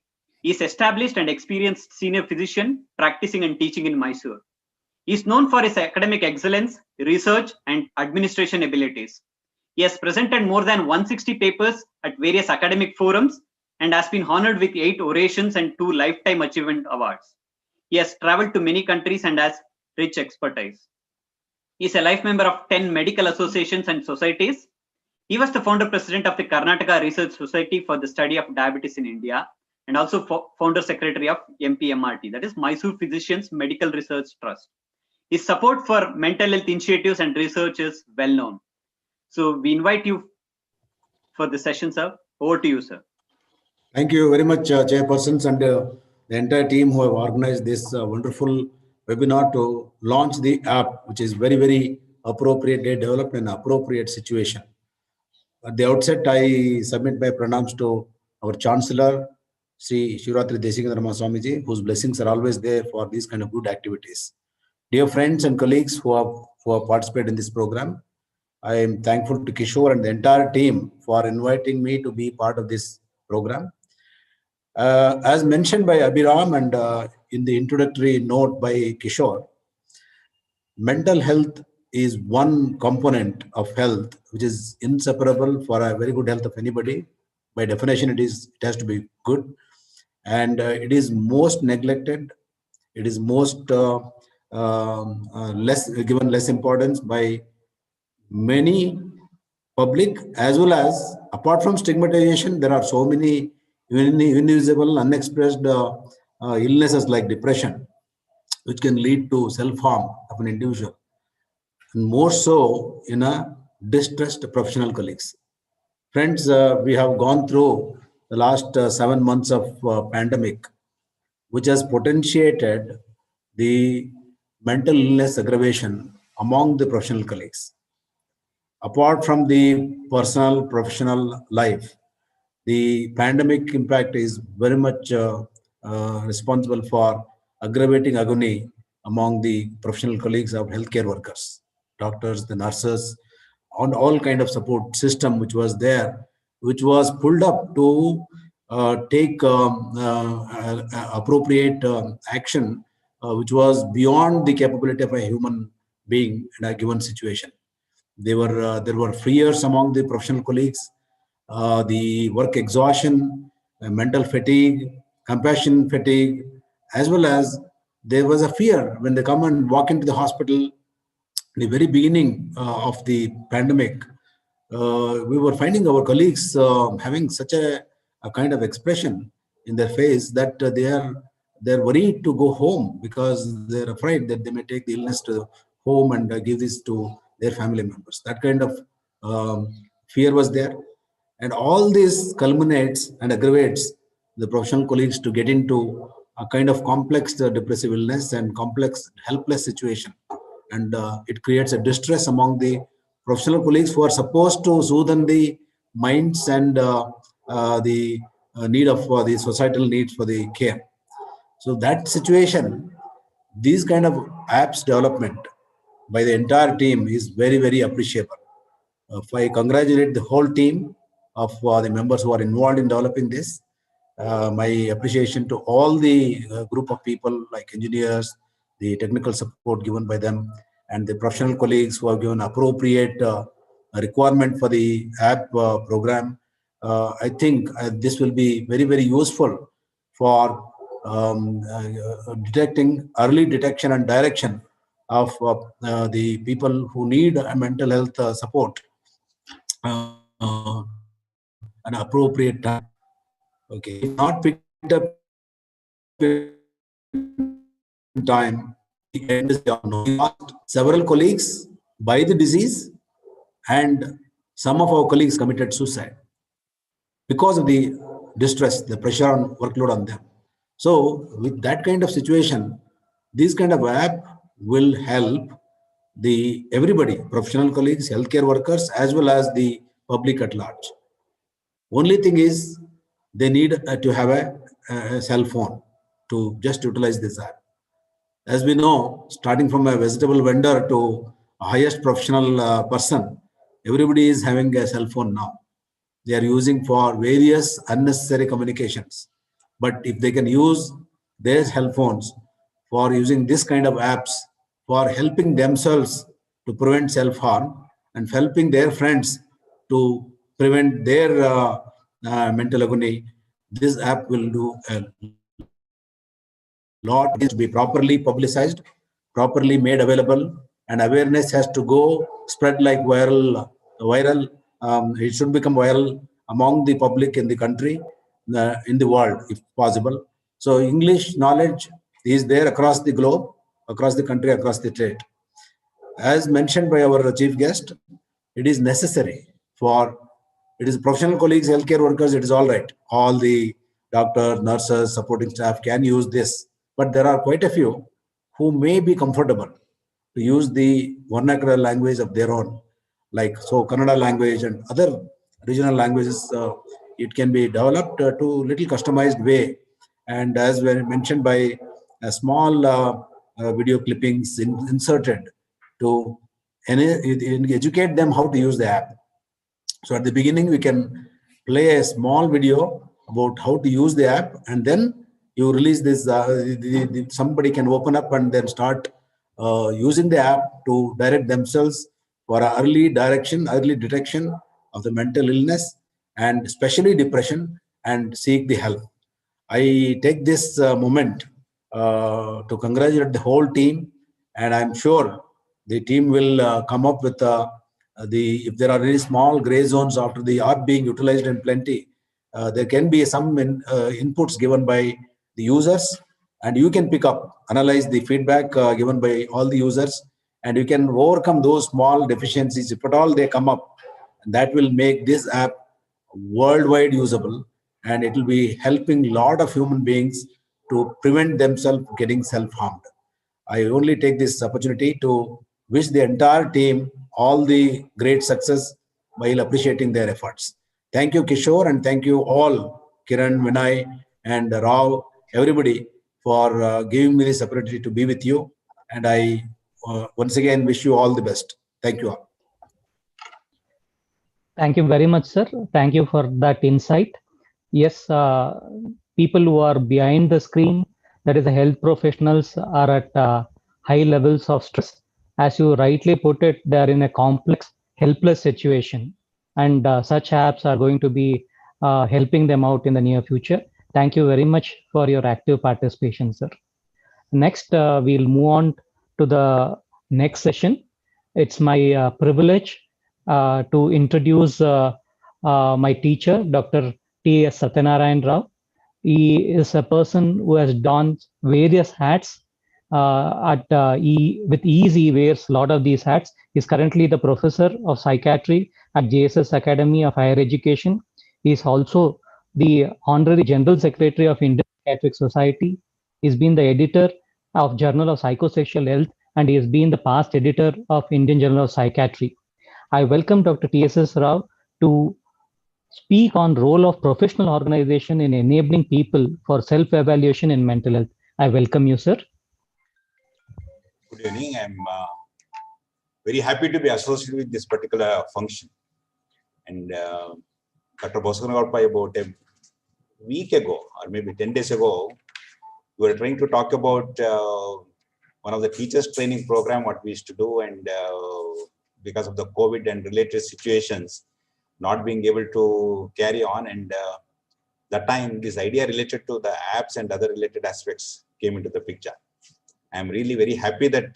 E: He is established and experienced senior physician practicing and teaching in Mysore. He is known for his academic excellence, research, and administration abilities. He has presented more than 160 papers at various academic forums and has been honored with 8 orations and 2 Lifetime Achievement Awards. He has traveled to many countries and has rich expertise. He is a life member of 10 medical associations and societies. He was the founder president of the Karnataka Research Society for the Study of Diabetes in India and also founder secretary of MPMRT, that is Mysore Physicians Medical Research Trust. His support for mental health initiatives and research is well known. So we invite you for the session, sir. Over to you, sir.
A: Thank you very much, chairpersons and the entire team who have organized this wonderful webinar to launch the app, which is very, very appropriately developed in an appropriate situation. At the outset, I submit my pranams to our Chancellor, Sri Shivaratri Desikandra Swamiji, whose blessings are always there for these kind of good activities. Dear friends and colleagues who have participated in this program, I am thankful to Kishore and the entire team for inviting me to be part of this program. As mentioned by Abhiram and in the introductory note by Kishore, mental health is one component of health which is inseparable for a very good health of anybody. By definition, it has to be good, and it is most neglected. It is most given less importance by many public, as well as apart from stigmatization, there are so many invisible, unexpressed illnesses like depression, which can lead to self-harm of an individual, and more so in a distressed professional colleagues. Friends, we have gone through the last 7 months of pandemic, which has potentiated the mental illness aggravation among the professional colleagues. Apart from the personal professional life, the pandemic impact is very much responsible for aggravating agony among the professional colleagues of healthcare workers, doctors, the nurses, on all kind of support system which was there, which was pulled up to take appropriate action, which was beyond the capability of a human being in a given situation. There were fears among the professional colleagues, the work exhaustion, mental fatigue, compassion fatigue, as well as there was a fear when they come and walk into the hospital. The very beginning of the pandemic, we were finding our colleagues having such a kind of expression in their face that they're worried to go home because they're afraid that they may take the illness to home and give this to their family members. That kind of fear was there, and all this culminates and aggravates the professional colleagues to get into a kind of complex depressive illness and complex helpless situation, and it creates a distress among the professional colleagues who are supposed to soothe the minds and the need of the societal needs for the care. So that situation, these kind of apps development by the entire team is very, very appreciable. I congratulate the whole team of the members who are involved in developing this. My appreciation to all the group of people like engineers, the technical support given by them, and the professional colleagues who have given appropriate requirement for the app program. I think this will be very, very useful for detecting early detection and direction of the people who need mental health support an appropriate time. Okay, if not picked up in time, the end is unknown. We lost several colleagues by the disease, and some of our colleagues committed suicide because of the distress, the pressure on workload on them. So with that kind of situation, this kind of app will help the everybody, professional colleagues, healthcare workers, as well as the public at large. Only thing is they need to have a cell phone to just utilize this app. As we know, starting from a vegetable vendor to highest professional person, everybody is having a cell phone now. They are using for various unnecessary communications. But if they can use their cell phones for using this kind of apps for helping themselves to prevent self-harm and helping their friends to prevent their mental agony, this app will do a lot. It is to be properly publicized, properly made available, and awareness has to go spread like viral. It should become viral among the public in the country, in the world, if possible. So English knowledge is there across the globe, across the country, across the state. As mentioned by our chief guest, it is necessary for, it is professional colleagues, healthcare workers, it is all right. All the doctors, nurses, supporting staff can use this. But there are quite a few who may be comfortable to use the vernacular language of their own, like so Kannada language and other regional languages. It can be developed to little customized way, and as mentioned by a small video clippings inserted to educate them how to use the app. So at the beginning, we can play a small video about how to use the app, and then you release this. Somebody can open up and then start using the app to direct themselves for early direction, early detection of the mental illness, and especially depression, and seek the help. I take this moment to congratulate the whole team, and I'm sure the team will come up with if there are any small gray zones after the app being utilized in plenty, there can be some inputs given by the users, and you can pick up, analyze the feedback given by all the users, and you can overcome those small deficiencies if at all they come up. And that will make this app worldwide usable, and it will be helping a lot of human beings to prevent themselves getting self-harmed. I only take this opportunity to wish the entire team all the great success while appreciating their efforts. Thank you, Kishore, and thank you all, Kiran, Vinay, and Rao, everybody, for giving me this opportunity to be with you. And I once again wish you all the best. Thank you all.
F: Thank you very much, sir. Thank you for that insight. Yes, people who are behind the screen, that is the health professionals, are at high levels of stress. As you rightly put it, they are in a complex, helpless situation. And such apps are going to be helping them out in the near future. Thank you very much for your active participation, sir. Next, we'll move on to the next session. It's my privilege to introduce my teacher, Dr. T.S. Satyanarayan Rao. He is a person who has donned various hats. With ease, he wears a lot of these hats. He's currently the professor of psychiatry at JSS Academy of Higher Education. He's also the honorary general secretary of Indian Psychiatric Society. He's been the editor of Journal of Psychosexual Health, and he has been the past editor of Indian Journal of Psychiatry. I welcome Dr. T.S. Rao to speak on role of professional organization in enabling people for self-evaluation in mental health. I welcome you, sir.
G: Good evening. I'm very happy to be associated with this particular function. And Dr. Bosanagarpai, about a week ago, or maybe 10 days ago, we were trying to talk about one of the teachers training program, what we used to do, and because of the COVID and related situations, not being able to carry on. And that time, this idea related to the apps and other related aspects came into the picture. I'm really very happy that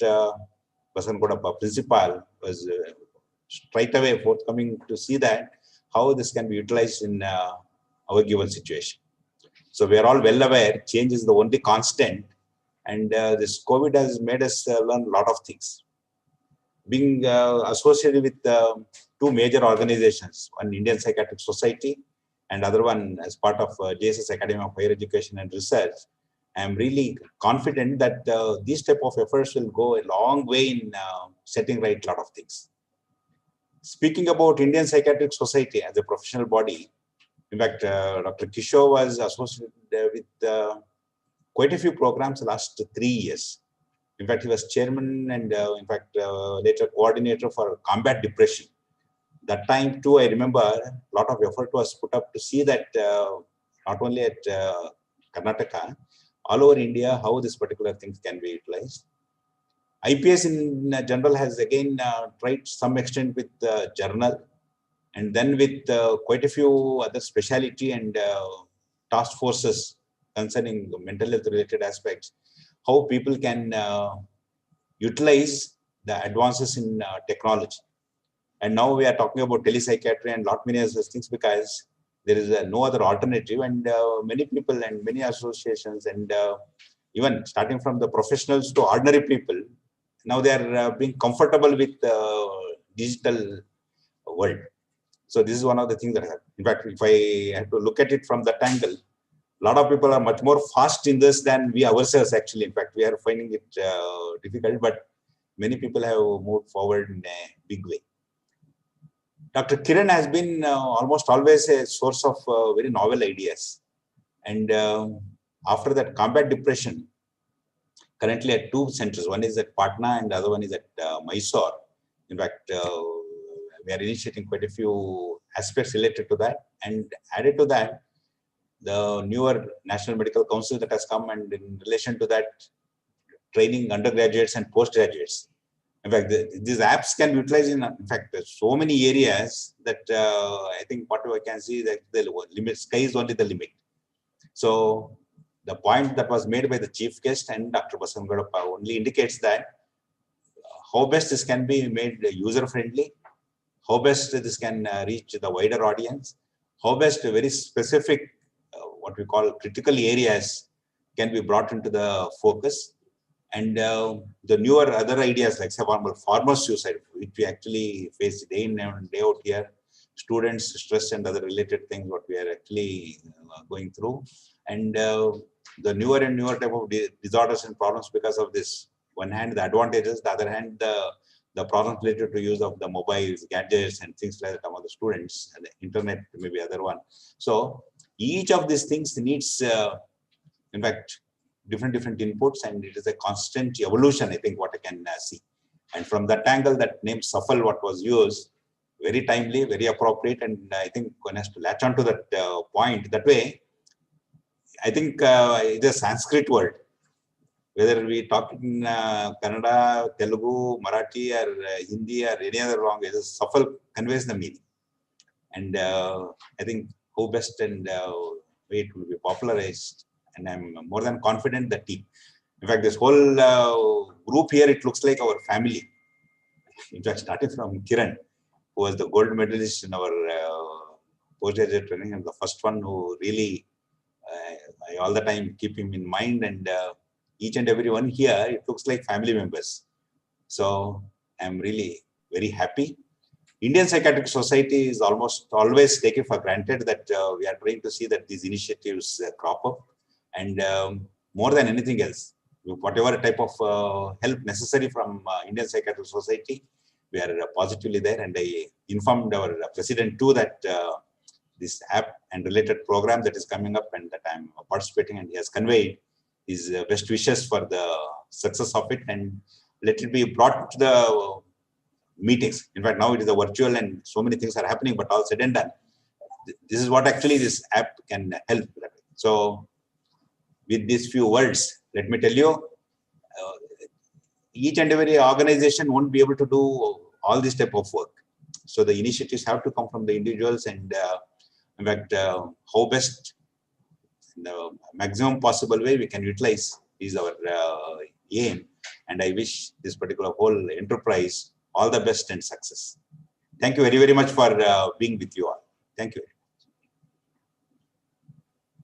G: Basankodappa principal was straight away forthcoming to see that how this can be utilized in our given situation. So we are all well aware, change is the only constant, and this COVID has made us learn a lot of things. Being associated with two major organizations, one Indian Psychiatric Society and other one as part of JSS Academy of Higher Education and Research, I am really confident that these type of efforts will go a long way in setting right a lot of things. Speaking about Indian Psychiatric Society as a professional body, in fact, Dr. Kishore was associated with quite a few programs the last 3 years. In fact, he was chairman and in fact later coordinator for combat depression. That time too, I remember a lot of effort was put up to see that not only at Karnataka, all over India, how this particular things can be utilized. IPS in general has again tried to some extent with journal, and then with quite a few other specialty and task forces concerning mental health related aspects, how people can utilize the advances in technology. And now we are talking about telepsychiatry and lot many other things because there is no other alternative, and many people and many associations and even starting from the professionals to ordinary people, now they are being comfortable with digital world. So this is one of the things that happen. In fact, if I have to look at it from that angle, a lot of people are much more fast in this than we ourselves actually. In fact, we are finding it difficult, but many people have moved forward in a big way. Dr. Kiran has been almost always a source of very novel ideas. And after that combat depression, currently at 2 centers, one is at Patna and the other one is at Mysore. In fact, we are initiating quite a few aspects related to that. And added to that, the newer National Medical Council that has come, and in relation to that, training undergraduates and postgraduates. In fact, these apps can be utilized in fact, so many areas that I think whatever I can see that the limit, sky is only the limit. So the point that was made by the chief guest and Dr. Basangadappa only indicates that how best this can be made user-friendly, how best this can reach the wider audience, how best very specific, what we call critical areas can be brought into the focus. And the newer other ideas like say farmer suicide, which we actually face day in and day out here, students stress and other related things what we are actually going through, and the newer and newer type of disorders and problems because of this. One hand the advantages, the other hand the problems related to use of the mobiles, gadgets and things like that among the students, and the internet maybe other one. So each of these things needs in fact different inputs, and it is a constant evolution, I think, what I can see. And from that angle, that name SAFL, what was used, very timely, very appropriate, and I think one has to latch on to that point. That way, I think it is a Sanskrit word. Whether we talk in Kannada, Telugu, Marathi, or Hindi, or any other language, SAFL conveys the meaning. And I think how best and way it will be popularized. And I'm more than confident the team. In fact, this whole group here, it looks like our family. In fact, starting from Kiran, who was the gold medalist in our postgraduate training, and the first one who really, I all the time keep him in mind, and each and every one here, it looks like family members. So I'm really very happy. Indian Psychiatric Society is almost always taken for granted that we are trying to see that these initiatives crop up. And more than anything else, whatever type of help necessary from Indian Psychiatric Society, we are positively there. And I informed our president too that this app and related program that is coming up and that I'm participating, and he has conveyed his best wishes for the success of it, and let it be brought to the meetings. In fact, now it is a virtual and so many things are happening, but all said and done, this is what actually this app can help. So with these few words, let me tell you, each and every organization won't be able to do all this type of work. So the initiatives have to come from the individuals, and in fact, how best in the maximum possible way we can utilize is our aim. And I wish this particular whole enterprise all the best and success. Thank you very, very much for being with you all. Thank you.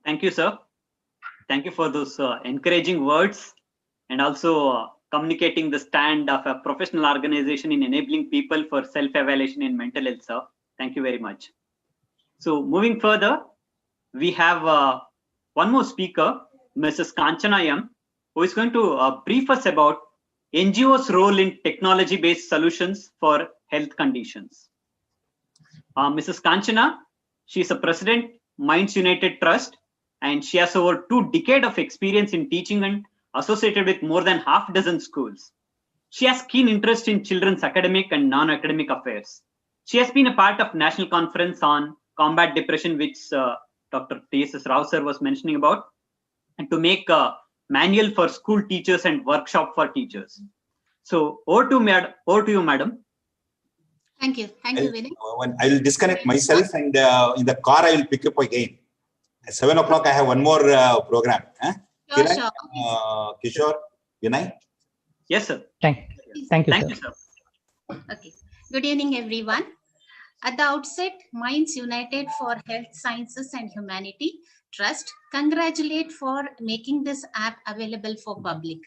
E: Thank you, sir. Thank you for those encouraging words, and also communicating the stand of a professional organization in enabling people for self-evaluation in mental health, sir. Thank you very much. So moving further, we have one more speaker, Mrs. Kanchana M, who is going to brief us about NGO's role in technology-based solutions for health conditions. Mrs. Kanchana, she is a president, Minds United Trust, and she has over 2 decades of experience in teaching and associated with more than half a dozen schools. She has keen interest in children's academic and non-academic affairs. She has been a part of National Conference on Combat Depression, which Dr. T.S. Rao sir was mentioning about, and to make a manual for school teachers and workshop for teachers. So over to you, madam.
H: Thank you, Vinay.
G: I will disconnect myself, and in the car I will pick up again. At 7 o'clock I have one more program.
H: Sure,
G: Kiran,
H: sure.
G: Kishore, Vinay.
E: Yes, sir.
F: Thank you, sir.
H: Okay. Good evening, everyone. At the outset, Minds United for Health Sciences and Humanity Trust congratulate for making this app available for public.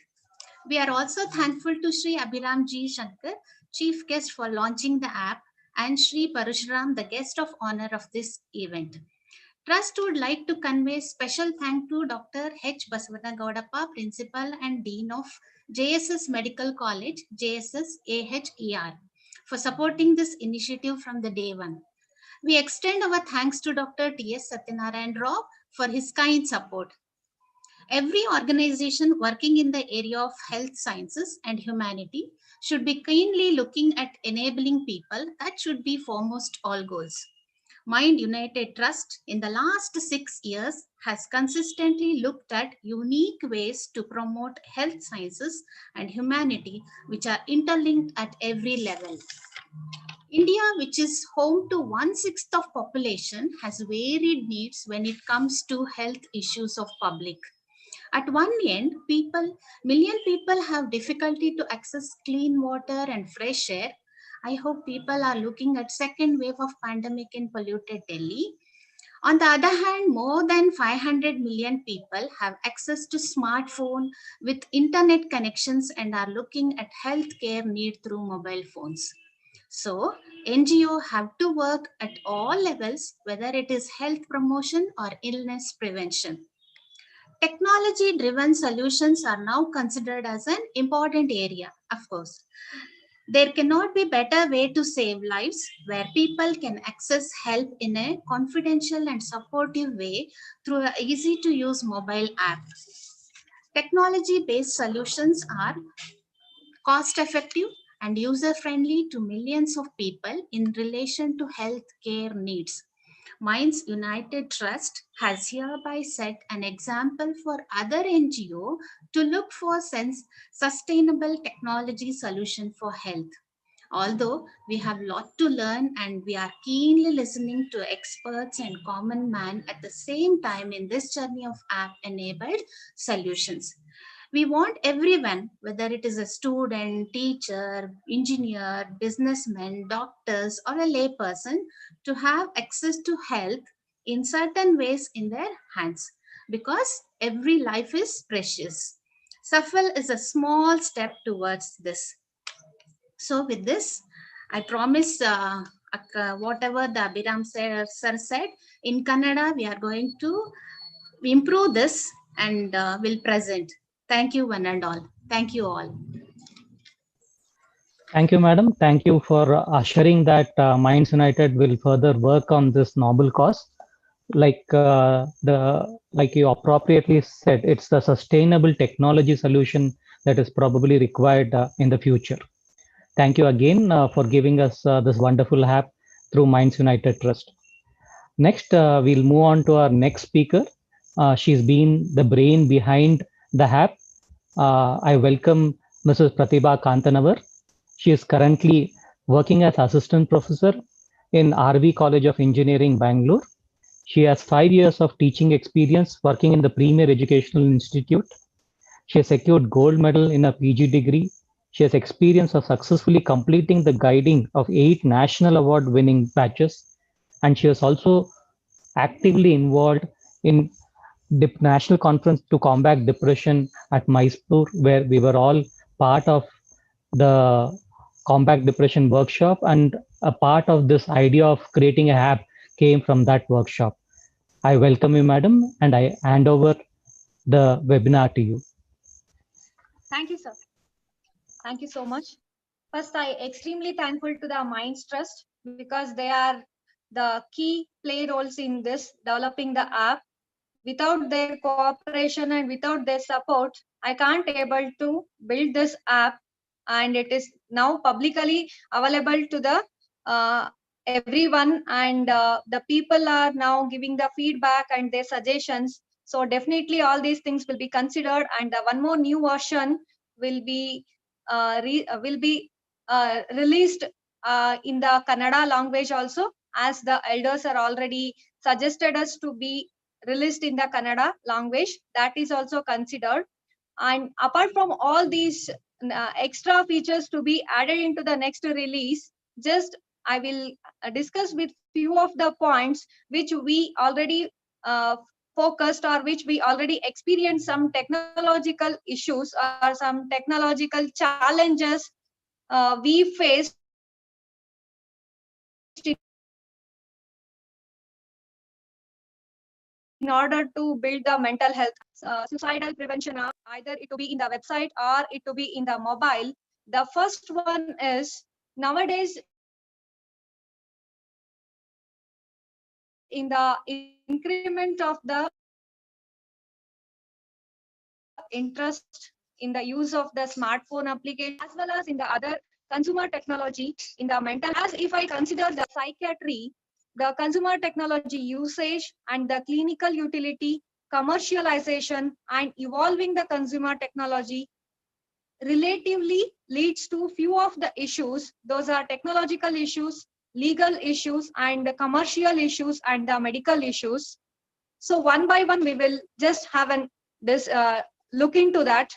H: We are also thankful to Sri Abhiram G. Shankar, Chief Guest, for launching the app, and Sri Parashuram, the guest of honor of this event. Trust would like to convey special thanks to Dr. H. Basavanagoudappa, Principal and Dean of JSS Medical College, JSS AHER, for supporting this initiative from the day one. We extend our thanks to Dr. T.S. Satyanarayan Rao for his kind support. Every organization working in the area of health sciences and humanity should be keenly looking at enabling people. That should be foremost all goals. Mind United Trust in the last 6 years has consistently looked at unique ways to promote health sciences and humanity, which are interlinked at every level. India, which is home to 1/6 of population, has varied needs when it comes to health issues of public. At one end, million people have difficulty to access clean water and fresh air. I hope people are looking at second wave of pandemic in polluted Delhi. On the other hand, more than 500 million people have access to smartphone with internet connections and are looking at healthcare need through mobile phones. So, NGO have to work at all levels, whether it is health promotion or illness prevention. Technology-driven solutions are now considered as an important area, of course. There cannot be better way to save lives where people can access help in a confidential and supportive way through an easy-to-use mobile app. Technology-based solutions are cost-effective and user-friendly to millions of people in relation to healthcare needs. Minds United Trust has hereby set an example for other NGO to look for sustainable technology solution for health. Although we have a lot to learn and we are keenly listening to experts and common man at the same time in this journey of app-enabled solutions. We want everyone, whether it is a student, teacher, engineer, businessman, doctors, or a layperson, to have access to health in certain ways in their hands, because every life is precious. SAFL is a small step towards this. So with this, I promise whatever the Abhiram sir said, in Kannada, we are going to improve this and will present. Thank you, one and all. Thank you all.
F: Thank you, madam. Thank you for assuring that Minds United will further work on this noble cause. Like you appropriately said, it's the sustainable technology solution that is probably required in the future. Thank you again for giving us this wonderful app through Minds United Trust. Next, we'll move on to our next speaker. She's been the brain behind the app. I welcome Mrs. Pratibha Kantanavar. She is currently working as assistant professor in RV College of Engineering, Bangalore. She has 5 years of teaching experience working in the Premier Educational Institute. She has secured gold medal in a PG degree. She has experience of successfully completing the guiding of 8 national award winning batches. And she was also actively involved in the National Conference to Combat Depression at Mysore, where we were all part of the Combat Depression workshop, and a part of this idea of creating an app came from that workshop. I welcome you, madam, and I hand over the webinar to you.
I: Thank you, sir. Thank you so much. First, I extremely thankful to the Minds Trust because they are the key play roles in this developing the app. Without their cooperation and without their support, I can't able to build this app, and it is now publicly available to the everyone, and the people are now giving the feedback and their suggestions. So definitely all these things will be considered, and one more new version will be released in the Kannada language also, as the elders are already suggested us to be released in the Kannada language. That is also considered. And apart from all these extra features to be added into the next release, just I will discuss with few of the points which we already focused, or which we already experienced some technological issues or some technological challenges we faced in order to build the mental health suicidal prevention app, either it to be in the website or it to be in the mobile. The first one is, nowadays in the increment of the interest in the use of the smartphone application, as well as in the other consumer technology in the mental, as if I consider the psychiatry, the consumer technology usage and the clinical utility, commercialization and evolving the consumer technology relatively leads to few of the issues. Those are technological issues, legal issues, and the commercial issues, and the medical issues. So one by one, we will just have this look into that.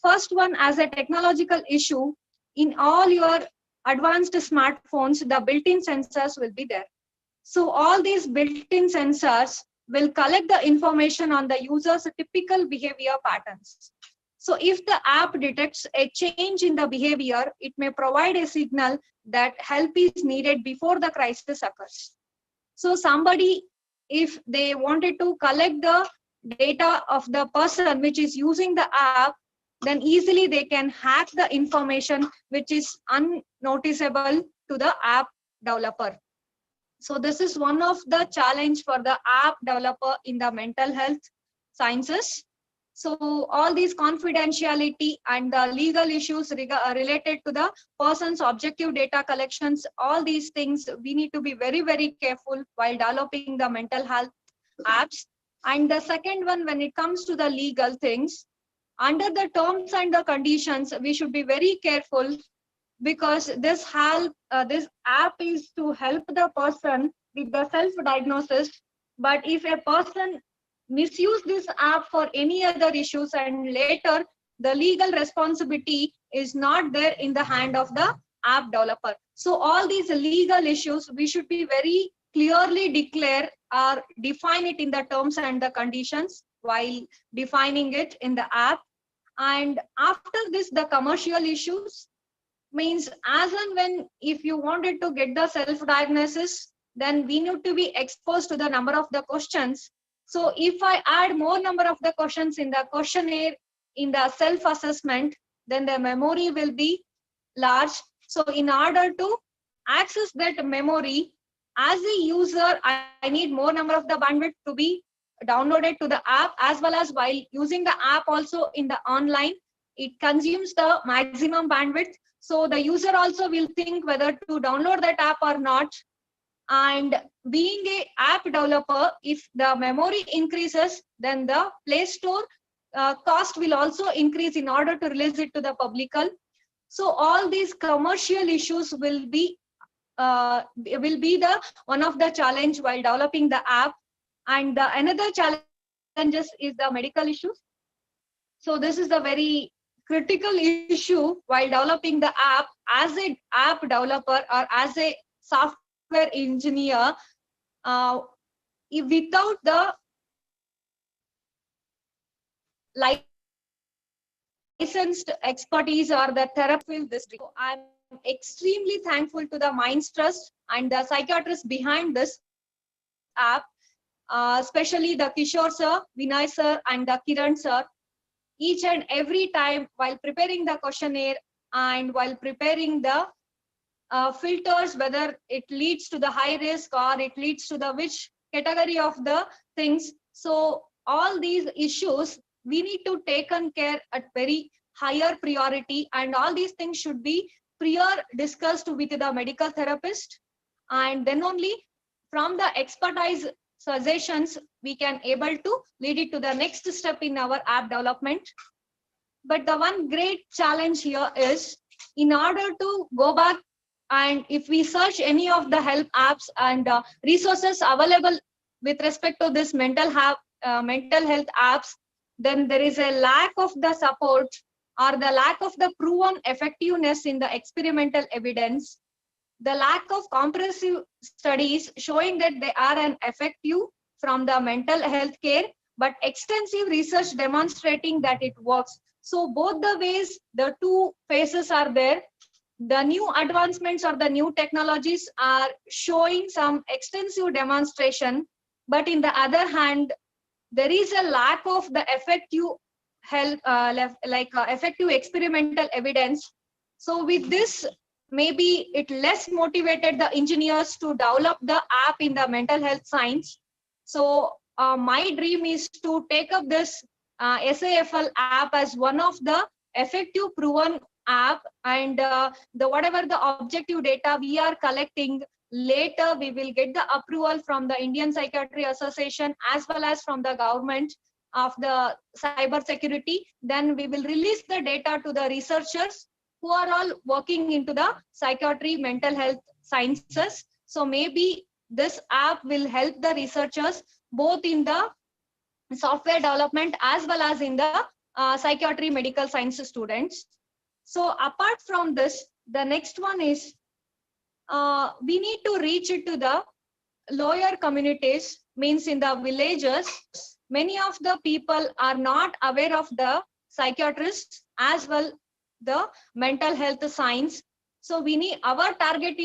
I: First one, as a technological issue, in all your advanced smartphones, the built-in sensors will be there. So all these built-in sensors will collect the information on the user's typical behavior patterns. So if the app detects a change in the behavior, it may provide a signal that help is needed before the crisis occurs. So somebody, if they wanted to collect the data of the person which is using the app, then easily they can hack the information which is unnoticeable to the app developer. So this is one of the challenge for the app developer in the mental health sciences. So all these confidentiality and the legal issues related to the person's objective data collections, all these things we need to be very, very careful while developing the mental health apps. And the second one, when it comes to the legal things, under the terms and the conditions, we should be very careful, because this app is to help the person with the self-diagnosis. But if a person misuse this app for any other issues, and later the legal responsibility is not there in the hand of the app developer. So all these legal issues we should be very clearly declare or define it in the terms and the conditions while defining it in the app. And after this, the commercial issues means, as and when if you wanted to get the self-diagnosis, then we need to be exposed to the number of the questions. So if I add more number of the questions in the questionnaire, in the self-assessment, then the memory will be large. So in order to access that memory, as a user, I need more number of the bandwidth to be downloaded to the app, as well as while using the app also in the online, it consumes the maximum bandwidth. So the user also will think whether to download that app or not. And being a app developer, if the memory increases, then the Play Store cost will also increase in order to release it to the public. So all these commercial issues will be the one of the challenge while developing the app. And another challenges is the medical issues. So this is the very critical issue while developing the app. As an app developer or as a software engineer, without the licensed expertise or the therapy district, so I'm extremely thankful to the Minds Trust and the psychiatrists behind this app, especially the Kishore sir, Vinay sir, and the Kiran sir. Each and every time while preparing the questionnaire and while preparing the filters, whether it leads to the high risk or it leads to the which category of the things. So all these issues we need to take on care at very higher priority, and all these things should be prior discussed with the medical therapist, and then only from the expertise suggestions we can able to lead it to the next step in our app development. But the one great challenge here is, in order to go back, and if we search any of the help apps and resources available with respect to this mental health apps, then there is a lack of the support or the lack of the proven effectiveness in the experimental evidence, the lack of comprehensive studies showing that they are an effective from the mental health care, but extensive research demonstrating that it works. So both the ways, the two phases are there. The new advancements or the new technologies are showing some extensive demonstration, but in the other hand, there is a lack of the effective health, effective experimental evidence. So with this, maybe it less motivated the engineers to develop the app in the mental health science. So my dream is to take up this SAFL app as one of the effective proven app, and the whatever the objective data we are collecting, later we will get the approval from the Indian Psychiatry Association as well as from the government of the cyber security. Then we will release the data to the researchers who are all working into the psychiatry mental health sciences. So maybe this app will help the researchers both in the software development as well as in the psychiatry medical science students. So apart from this, the next one is we need to reach it to the lower communities, means in the villages. Many of the people are not aware of the psychiatrists as well the mental health science. So we need, our target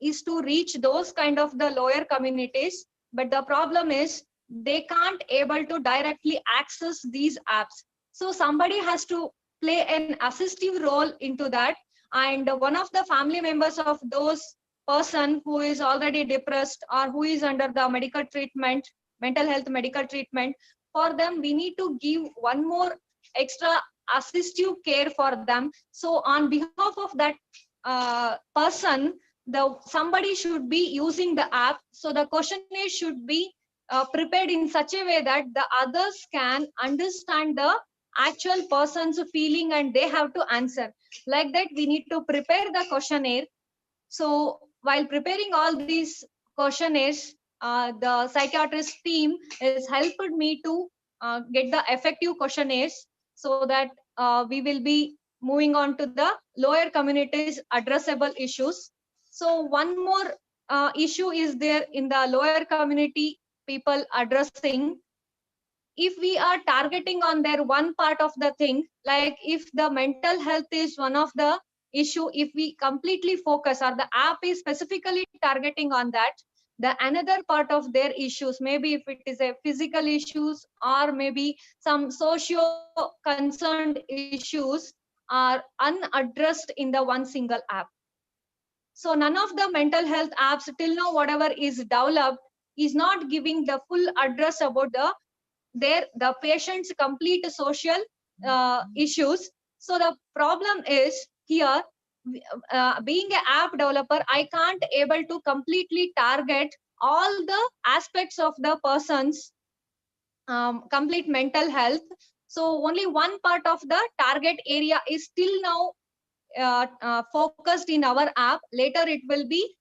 I: is to reach those kind of the lower communities, but the problem is they can't able to directly access these apps. So somebody has to play an assistive role into that, and one of the family members of those person who is already depressed or who is under the medical treatment, mental health medical treatment, for them we need to give one more extra assistive care for them. So on behalf of that person, somebody should be using the app. So the questionnaire should be prepared in such a way that the others can understand the actual person's feeling and they have to answer. Like that, we need to prepare the questionnaire. So while preparing all these questionnaires, the psychiatrist team has helped me to get the effective questionnaires, so that we will be moving on to the lower communities addressable issues. So one more issue is there in the lower community people addressing. If we are targeting on their one part of the thing, like if the mental health is one of the issue, if we completely focus, or the app is specifically targeting on that, the another part of their issues, maybe if it is a physical issues or maybe some socio concerned issues, are unaddressed in the one single app. So none of the mental health apps till now whatever is developed is not giving the full address about the patient's complete social issues. So the problem is here, being an app developer, I can't able to completely target all the aspects of the person's complete mental health. So only one part of the target area is still now focused in our app. Later it will be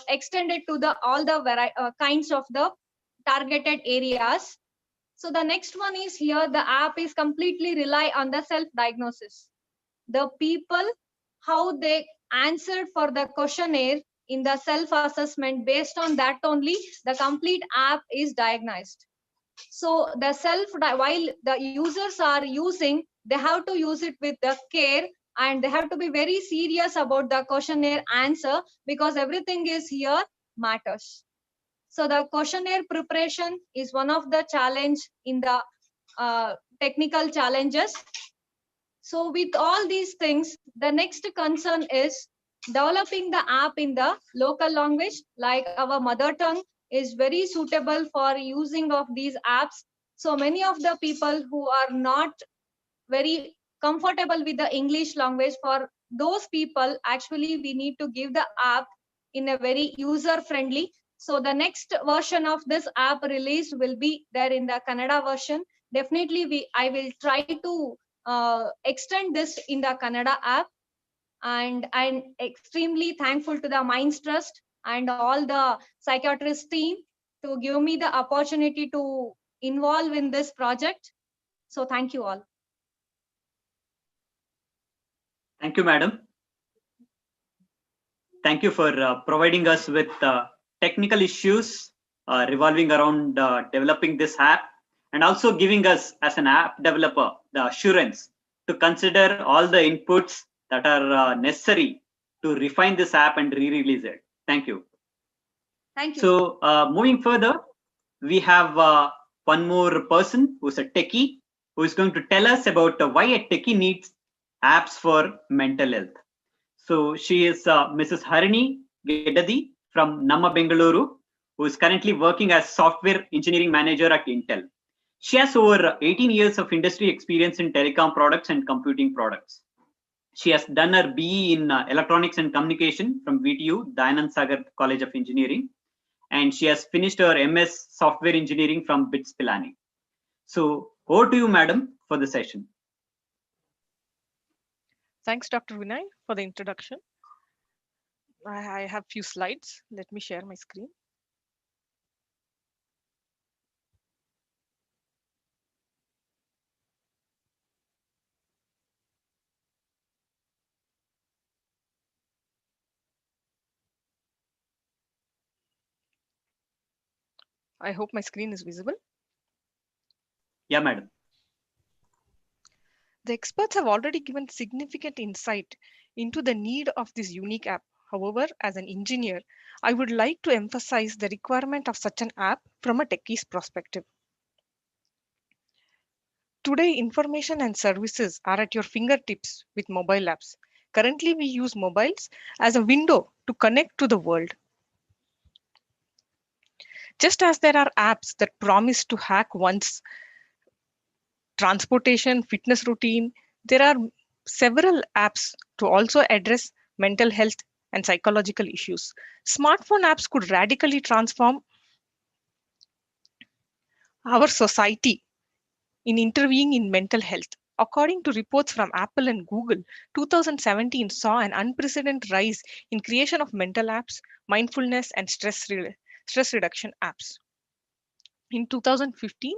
I: extended to the all the kinds of the targeted areas. So the next one is here, the app is completely rely on the self-diagnosis. The people, how they answered for the questionnaire in the self-assessment, based on that only the complete app is diagnosed. So the while the users are using, they have to use it with the care, and they have to be very serious about the questionnaire answer, because everything is here matters. So the questionnaire preparation is one of the challenge in the technical challenges. So with all these things, the next concern is developing the app in the local language, like our mother tongue is very suitable for using of these apps. So many of the people who are not very comfortable with the English language, for those people, actually, we need to give the app in a very user friendly. So the next version of this app release will be there in the Kannada version. Definitely, I will try to extend this in the Kannada app. And I'm extremely thankful to the Minds Trust and all the psychiatrist team to give me the opportunity to involve in this project. So thank you all.
E: Thank you, madam. Thank you for providing us with technical issues revolving around developing this app, and also giving us, as an app developer, the assurance to consider all the inputs that are necessary to refine this app and re-release it. Thank you.
I: Thank you.
E: So moving further, we have one more person who's a techie who is going to tell us about why a techie needs apps for mental health. So she is Mrs. Harini Gedadi from Namma Bengaluru, who is currently working as software engineering manager at Intel. She has over 18 years of industry experience in telecom products and computing products. She has done her BE in electronics and communication from VTU, Dayanand Sagar College of Engineering, and she has finished her MS software engineering from BITS Pilani. So over to you, madam, for the session.
J: Thanks, Dr. Vinay, for the introduction. I have few slides. Let me share my screen. I hope my screen is visible.
E: Yeah, madam.
J: The experts have already given significant insight into the need of this unique app. However, as an engineer, I would like to emphasize the requirement of such an app from a techie's perspective. Today, information and services are at your fingertips with mobile apps. Currently, we use mobiles as a window to connect to the world. Just as there are apps that promise to hack one's transportation, fitness routine, there are several apps to also address mental health and psychological issues. Smartphone apps could radically transform our society in intervening in mental health. According to reports from Apple and Google, 2017 saw an unprecedented rise in creation of mental apps, mindfulness, and stress reduction apps. In 2015,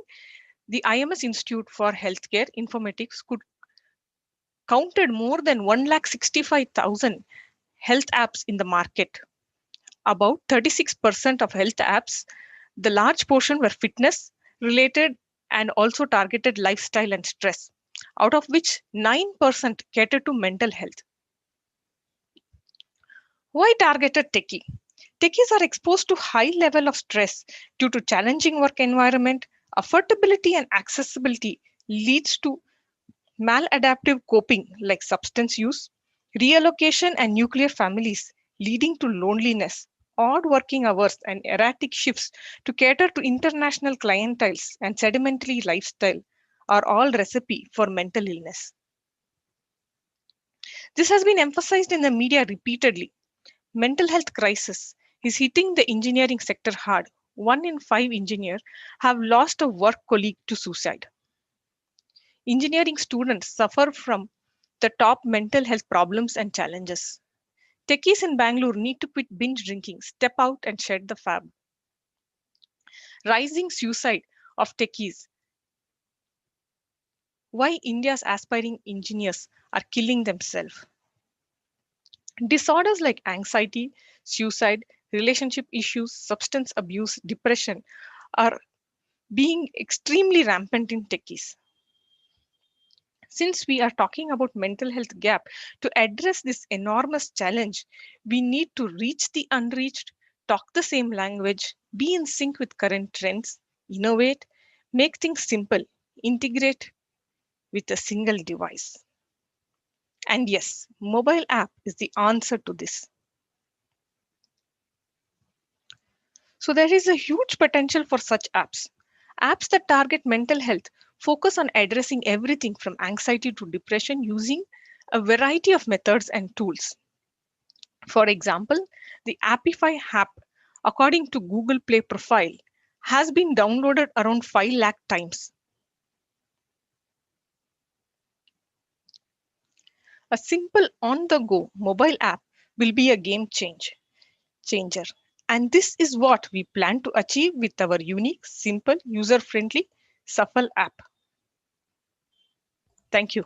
J: the IMS Institute for Healthcare Informatics counted more than 165,000 health apps in the market. About 36% of health apps, the large portion were fitness related and also targeted lifestyle and stress, out of which 9% catered to mental health. Why targeted techie? Techies are exposed to high level of stress due to challenging work environment. Affordability and accessibility leads to maladaptive coping like substance use, reallocation and nuclear families, leading to loneliness, odd working hours and erratic shifts to cater to international clienteles and sedentary lifestyle are all recipe for mental illness. This has been emphasized in the media repeatedly. Mental health crisis is hitting the engineering sector hard. 1 in 5 engineers have lost a work colleague to suicide. Engineering students suffer from the top mental health problems and challenges. Techies in Bangalore need to quit binge drinking, step out and shed the fab. Rising suicide of techies. Why India's aspiring engineers are killing themselves. Disorders like anxiety, suicide, relationship issues, substance abuse, depression are being extremely rampant in techies. Since we are talking about mental health gap, to address this enormous challenge, we need to reach the unreached, talk the same language, be in sync with current trends, innovate, make things simple, integrate with a single device. And yes, mobile app is the answer to this. So there is a huge potential for such apps. Apps that target mental health focus on addressing everything from anxiety to depression using a variety of methods and tools. For example, the Appify app, according to Google Play profile, has been downloaded around 5 lakh times. A simple on-the-go mobile app will be a game changer. And this is what we plan to achieve with our unique, simple, user-friendly SAFL app. Thank you.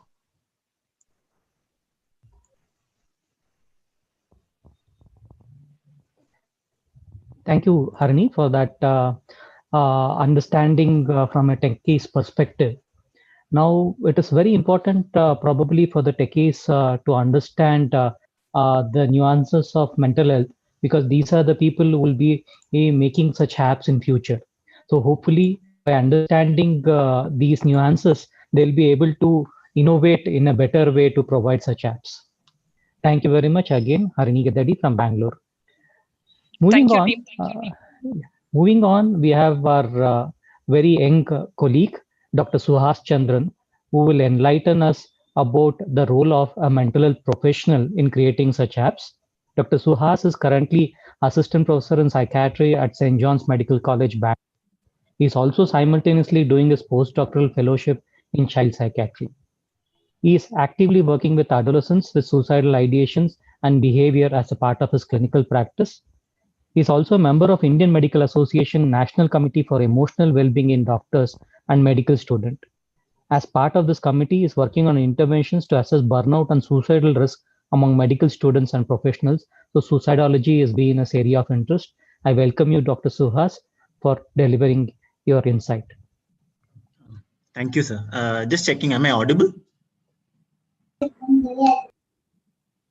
F: Thank you, Harini, for that understanding from a techie's perspective. Now, it is very important probably for the techies to understand the nuances of mental health, because these are the people who will be making such apps in future. So hopefully, by understanding these nuances, they'll be able to innovate in a better way to provide such apps. Thank you very much again, Harini Gedadi from Bangalore. Moving on, we have our very young colleague, Dr. Suhas Chandran, who will enlighten us about the role of a mental health professional in creating such apps. Dr. Suhas is currently Assistant Professor in Psychiatry at St. John's Medical College, Bangalore. He is also simultaneously doing his postdoctoral fellowship in child psychiatry. He is actively working with adolescents with suicidal ideations and behavior as a part of his clinical practice. He is also a member of Indian Medical Association National Committee for Emotional Well-being in Doctors and Medical Students. As part of this committee, he is working on interventions to assess burnout and suicidal risk among medical students and professionals. So suicidology has been an area of interest. I welcome you, Dr. Suhas, for delivering your insight.
K: Thank you, sir. Just checking, am I audible?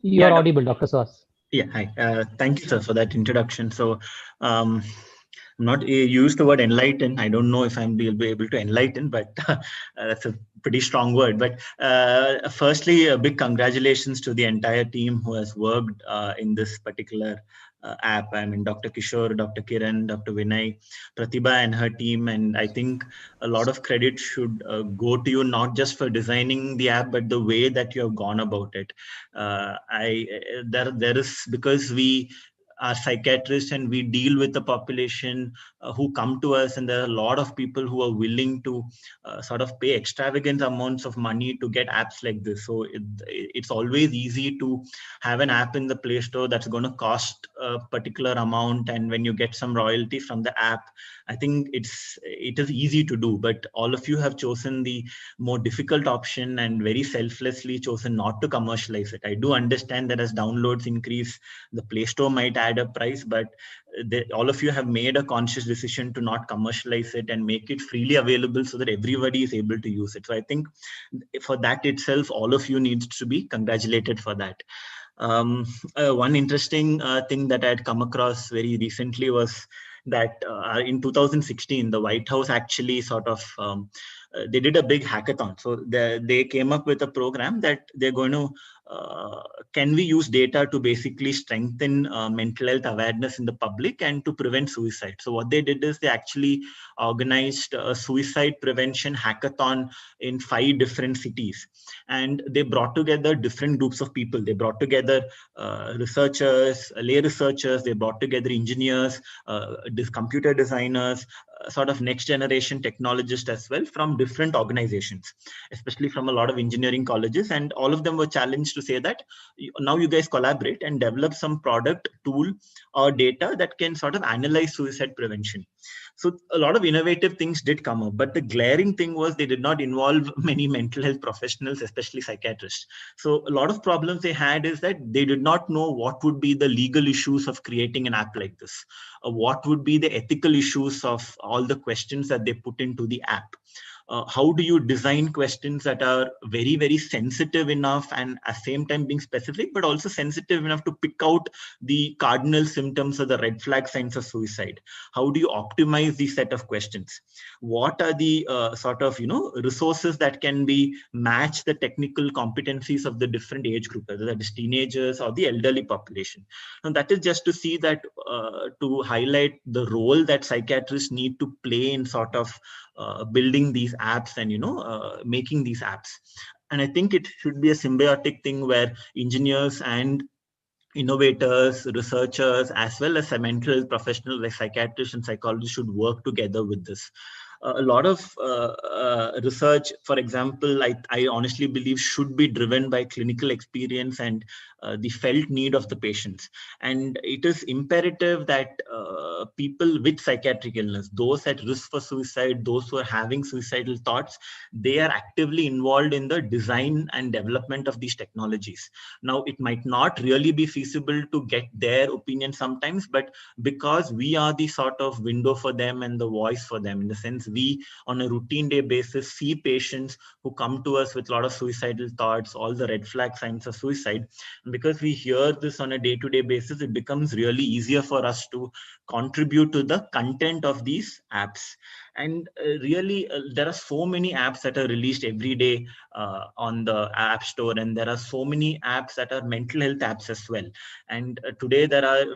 F: You are audible, Dr. Suhas.
K: Yeah, hi. Thank you, sir, for that introduction. So, I'm not use the word enlighten. I don't know if I'll be able to enlighten, but that's a pretty strong word. But firstly, a big congratulations to the entire team who has worked in this particular app. I mean, Dr. Kishore, Dr. Kiran, Dr. Vinay, Pratibha and her team. And I think a lot of credit should go to you, not just for designing the app, but the way that you have gone about it. There is, because we are psychiatrists and we deal with the population who come to us, and there are a lot of people who are willing to sort of pay extravagant amounts of money to get apps like this. So it's always easy to have an app in the Play Store that's going to cost a particular amount, and when you get some royalty from the app, I think it is easy to do. But all of you have chosen the more difficult option and very selflessly chosen not to commercialize it. I do understand that as downloads increase, the Play Store might add a price, but all of you have made a conscious decision to not commercialize it and make it freely available so that everybody is able to use it. So I think for that itself, all of you needs to be congratulated for that. One interesting thing that I had come across very recently was that in 2016, the White House actually sort of they did a big hackathon. So they came up with a program that they're going to can we use data to basically strengthen mental health awareness in the public and to prevent suicide. So what they did is they actually organized a suicide prevention hackathon in 5 different cities, and they brought together different groups of people. They brought together researchers, lay researchers, they brought together engineers, computer designers, sort of next generation technologists as well from different organizations, especially from a lot of engineering colleges. And all of them were challenged to say that now you guys collaborate and develop some product, tool or data that can sort of analyze suicide prevention. So a lot of innovative things did come up, but the glaring thing was they did not involve many mental health professionals, especially psychiatrists. So a lot of problems they had is that they did not know what would be the legal issues of creating an app like this. What would be the ethical issues of all the questions that they put into the app. How do you design questions that are very, very sensitive enough and at the same time being specific, but also sensitive enough to pick out the cardinal symptoms or the red flag signs of suicide? How do you optimize these set of questions? What are the sort of, resources that can be match the technical competencies of the different age group, whether that is teenagers or the elderly population? And that is just to see that, to highlight the role that psychiatrists need to play in sort of building these apps and making these apps. And I think it should be a symbiotic thing where engineers and innovators, researchers, as well as mental health professionals like psychiatrists and psychologists should work together with this. A lot of research, for example, I honestly believe should be driven by clinical experience and the felt need of the patients. And it is imperative that people with psychiatric illness, those at risk for suicide, those who are having suicidal thoughts, they are actively involved in the design and development of these technologies. Now, it might not really be feasible to get their opinion sometimes, but because we are the sort of window for them and the voice for them, in the sense we on a routine day basis see patients who come to us with a lot of suicidal thoughts, all the red flag signs of suicide. And because we hear this on a day-to-day basis, it becomes really easier for us to contribute to the content of these apps. And really, there are so many apps that are released every day on the App Store, and there are so many apps that are mental health apps as well. And today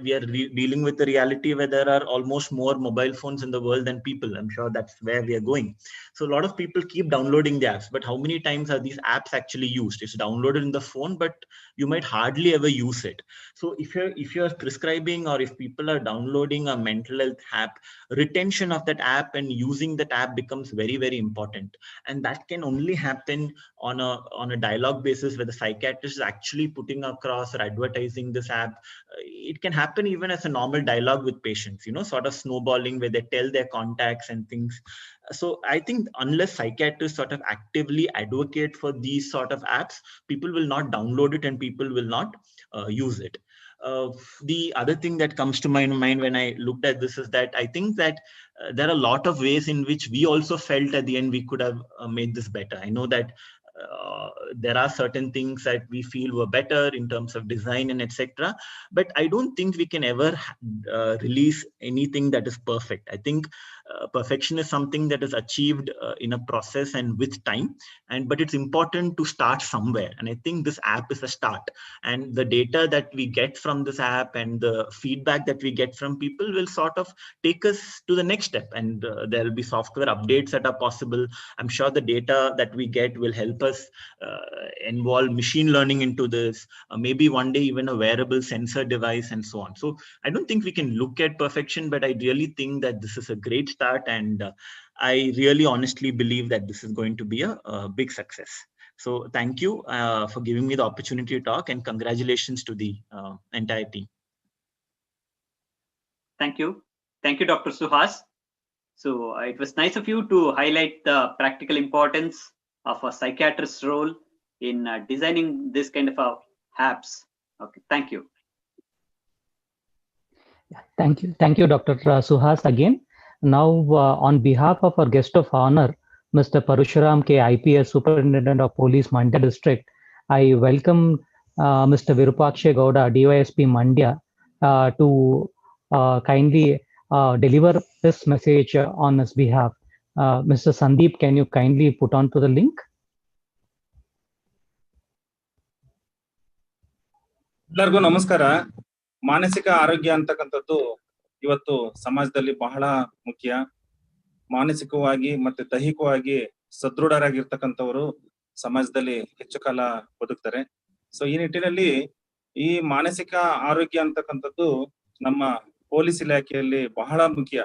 K: we are dealing with the reality where there are almost more mobile phones in the world than people. I'm sure that's where we are going. So a lot of people keep downloading the apps, but how many times are these apps actually used? It's downloaded in the phone, but you might hardly ever use it. So if you're prescribing, or if people are downloading a mental health app, retention of that app and using that app becomes very, very important. And that can only happen on a dialogue basis, where the psychiatrist is actually putting across or advertising this app. It can happen even as a normal dialogue with patients, sort of snowballing, where they tell their contacts and things. So I think unless psychiatrists sort of actively advocate for these sort of apps, people will not download it and people will not use it. The other thing that comes to my mind when I looked at this is that I think that there are a lot of ways in which we also felt at the end we could have made this better. I know that there are certain things that we feel were better in terms of design and etc. But I don't think we can ever release anything that is perfect. I think perfection is something that is achieved in a process and with time. But it's important to start somewhere. And I think this app is a start. And the data that we get from this app and the feedback that we get from people will sort of take us to the next step. And there will be software updates that are possible. I'm sure the data that we get will help us involve machine learning into this, maybe one day even a wearable sensor device and so on. So I don't think we can look at perfection, but I really think that this is a great start. And I really honestly believe that this is going to be a big success. So thank you for giving me the opportunity to talk, and congratulations to the entire team.
E: Thank you. Thank you, Dr. Suhas. So it was nice of you to highlight the practical importance of a psychiatrist's role in designing this kind of apps. Okay, thank you.
F: Thank you. Thank you, Dr. Suhas again. Now, on behalf of our guest of honor, Mr. Parusharam K, IPS Superintendent of Police, Mandya District, I welcome Mr. Virupaksha Gowda, DYSP Mandya, to kindly deliver this message on his behalf. Mr. Sandeep, can you kindly put on to the link?
L: ಎಲ್ಲರಿಗೂ ನಮಸ್ಕಾರ. ಮಾನಸಿಕ ಆರೋಗ್ಯ ಅಂತಕ್ಕಂಥದ್ದು ಇವತ್ತು ಸಮಾಜದಲ್ಲಿ ಬಹಳ ಮುಖ್ಯ. ಮಾನಸಿಕವಾಗಿ ಮತ್ತೆ ದೈಹಿಕವಾಗಿ ಸದೃಢರಾಗಿರ್ತಕ್ಕಂಥವರು ಸಮಾಜದಲ್ಲಿ ಹೆಚ್ಚು ಕಾಲ ಬದುಕ್ತಾರೆ. ಸೊ ಈ ನಿಟ್ಟಿನಲ್ಲಿ ಈ ಮಾನಸಿಕ ಆರೋಗ್ಯ ಅಂತಕ್ಕಂಥದ್ದು ನಮ್ಮ ಪೊಲೀಸ್ ಇಲಾಖೆಯಲ್ಲಿ ಬಹಳ ಮುಖ್ಯ.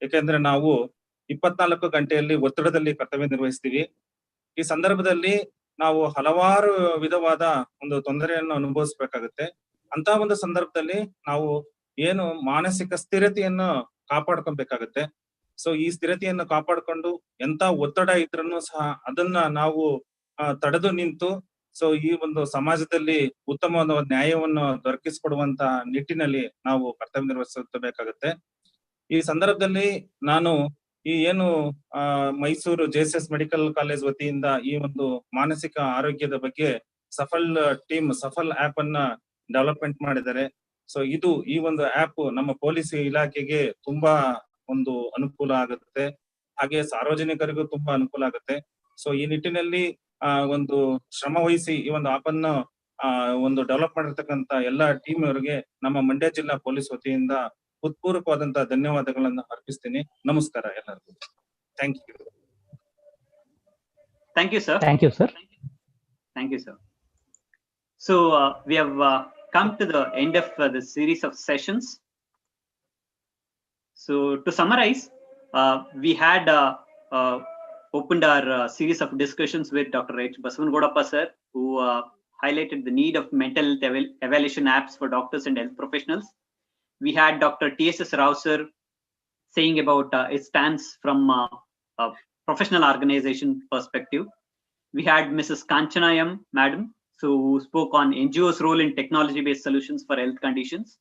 L: ಯಾಕೆಂದ್ರೆ ನಾವು 24 ಗಂಟೆಯಲ್ಲಿ ಒತ್ತಡದಲ್ಲಿ ಕರ್ತವ್ಯ ನಿರ್ವಹಿಸ್ತೀವಿ. ಈ ಸಂದರ್ಭದಲ್ಲಿ ನಾವು ಹಲವಾರು ವಿಧವಾದ ಒಂದು ತೊಂದರೆಯನ್ನು ಅನುಭವಿಸ್ಬೇಕಾಗುತ್ತೆ. ಅಂತ ಒಂದು ಸಂದರ್ಭದಲ್ಲಿ ನಾವು ಏನು ಮಾನಸಿಕ ಸ್ಥಿರತೆಯನ್ನು ಕಾಪಾಡ್ಕೊಬೇಕಾಗತ್ತೆ. ಸೊ ಈ ಸ್ಥಿರತೆಯನ್ನು ಕಾಪಾಡ್ಕೊಂಡು ಎಂತ ಒತ್ತಡ ಇದ್ರೂ ಸಹ ಅದನ್ನ ನಾವು ತಡೆದು ನಿಂತು ಸೊ ಈ ಒಂದು ಸಮಾಜದಲ್ಲಿ ಉತ್ತಮವಾದ ನ್ಯಾಯವನ್ನು ದೊರಕಿಸಿಕೊಡುವಂತ ನಿಟ್ಟಿನಲ್ಲಿ ನಾವು ಕರ್ತವ್ಯ ನಿರ್ವಹಿಸಬೇಕಾಗತ್ತೆ. ಈ ಸಂದರ್ಭದಲ್ಲಿ ನಾನು ಈ ಏನು ಮೈಸೂರು JSS ಮೆಡಿಕಲ್ ಕಾಲೇಜ್ ವತಿಯಿಂದ ಈ ಒಂದು ಮಾನಸಿಕ ಆರೋಗ್ಯದ ಬಗ್ಗೆ SAFL ಆಪ್ ಅನ್ನ ಡೆವಲಪ್ಮೆಂಟ್ ಮಾಡಿದ್ದಾರೆ. ಸೊ ಈ ಒಂದು ಆಪ್ ನಮ್ಮ ಪೊಲೀಸ್ ಇಲಾಖೆಗೆ ತುಂಬಾ ಒಂದು ಅನುಕೂಲ ಆಗುತ್ತೆ, ಹಾಗೆ ಸಾರ್ವಜನಿಕರಿಗೂ ತುಂಬಾ ಅನುಕೂಲ ಆಗುತ್ತೆ. ಸೊ ಈ ನಿಟ್ಟಿನಲ್ಲಿ ಒಂದು ಶ್ರಮ ವಹಿಸಿ ಈ ಒಂದು ಆಪ್ ಅನ್ನು ಒಂದು ಡೆವಲಪ್ ಮಾಡಿರ್ತಕ್ಕಂತ ಎಲ್ಲಾ ಟೀಮ್ ಅವರಿಗೆ ನಮ್ಮ ಮಂಡ್ಯ ಜಿಲ್ಲಾ ಪೊಲೀಸ್ ವತಿಯಿಂದ ಹೃತ್ಪೂರ್ವಕವಾದಂತಹ ಧನ್ಯವಾದಗಳನ್ನು ಅರ್ಪಿಸ್ತೀನಿ. ನಮಸ್ಕಾರ ಎಲ್ಲರಿಗೂ. Thank you.
E: Thank you, sir.
F: Thank you, sir.
E: Thank you, sir. So we have come to the end of the series of sessions. So to summarize, we had opened our series of discussions with Dr. H. Basavangodappa sir, who highlighted the need of mental health evaluation apps for doctors and health professionals. We had Dr. T.S.S. Rao sir saying about its stance from a professional organization perspective. We had Mrs. Kanchanayam, madam, who spoke on NGO's role in technology-based solutions for health conditions.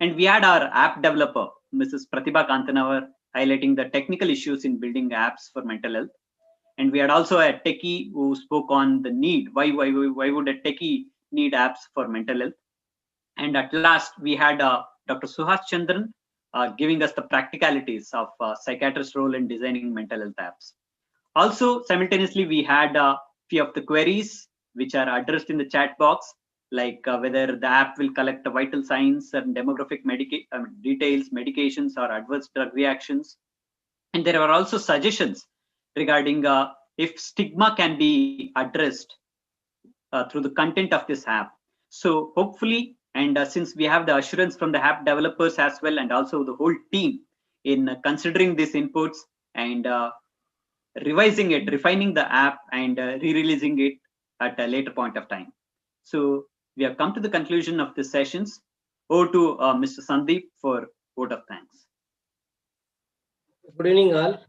E: And we had our app developer, Mrs. Pratibha Kantanavar, highlighting the technical issues in building apps for mental health. And we had also a techie who spoke on the need. Why would a techie need apps for mental health? And at last, we had Dr. Suhas Chandran giving us the practicalities of psychiatrist's role in designing mental health apps. Also, simultaneously, we had a few of the queries which are addressed in the chat box, like whether the app will collect the vital signs and demographic details, medications, or adverse drug reactions. And there are also suggestions regarding if stigma can be addressed through the content of this app. So hopefully, and since we have the assurance from the app developers as well, and also the whole team in considering these inputs and revising it, refining the app, and re-releasing it at a later point of time. So we have come to the conclusion of the sessions. Over to Mr. Sandeep for vote of thanks.
D: Good evening, all.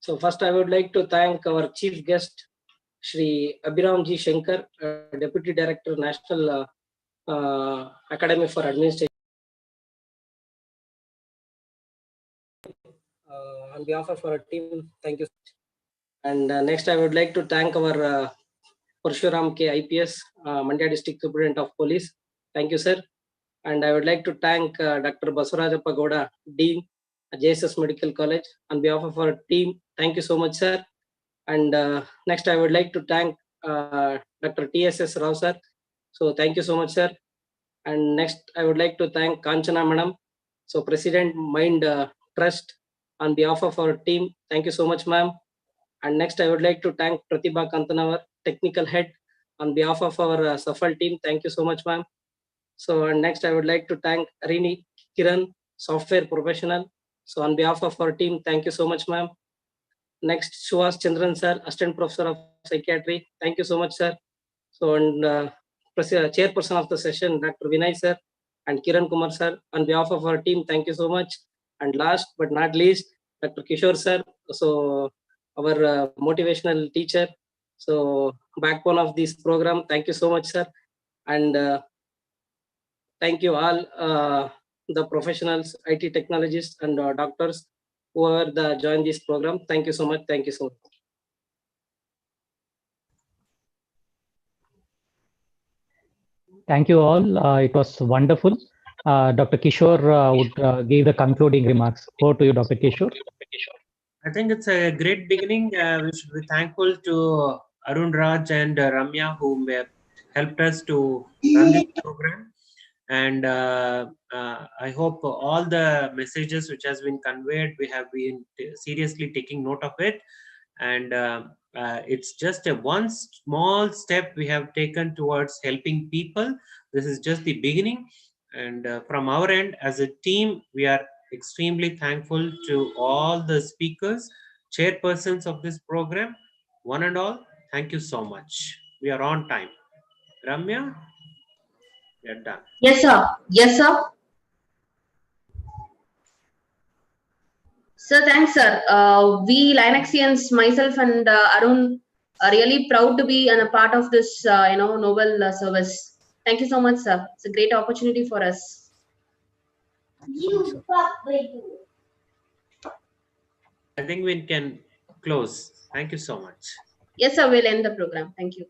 D: So first, I would like to thank our chief guest, Shri Abhiram G. Shankar, Deputy Director, National Academy for Administration. On behalf of our team, thank you. And next, I would like to thank our Parshuram K. IPS, Mandya District Superintendent of Police. Thank you, sir. And I would like to thank Dr. Basavarajappa Gowda, Dean, JSS Medical College. On behalf of our team, thank you so much, sir. And next, I would like to thank Dr. T.S.S. Rao, sir. So thank you so much, sir. And next, I would like to thank Kanchana Madam, so President Mind Trust. On behalf of our team, thank you so much, ma'am. And next, I would like to thank Pratibha Kantanavar, Technical Head. On behalf of our SAFL team, thank you so much, ma'am. So, and next, I would like to thank Rini Kiran, Software Professional. So, on behalf of our team, thank you so much, ma'am. Next, Suhas Chandran, sir, Assistant Professor of Psychiatry. Thank you so much, sir. So, and Chairperson of the session, Dr. Vinay, sir, and Kiran Kumar, sir. On behalf of our team, thank you so much. And last but not least, Dr. Kishore, sir. So, our motivational teacher. So, backbone of this program. Thank you so much, sir. And thank you all, the professionals, IT technologists, and doctors who are joined this program. Thank you so much. Thank you so much.
F: Thank you all. It was wonderful. Dr. Kishore would give the concluding remarks. Over to you, Dr. Kishore.
C: I think it's a great beginning. We should be thankful to Arun Raj and Ramya, who helped us to run this program. And I hope all the messages which has been conveyed, we have been seriously taking note of it. And it's just one small step we have taken towards helping people. This is just the beginning. And from our end, as a team, we are extremely thankful to all the speakers, chairpersons of this program. One and all, thank you so much. We are on time. Ramya, we are done.
M: Yes, sir. Yes, sir. Sir, thanks, sir. We Linuxians, myself and Arun, are really proud to be a part of this, noble service. Thank you so much, sir. It's a great opportunity for us.
C: I think we can close. Thank you so much.
M: Yes, sir. We'll end the program. Thank you.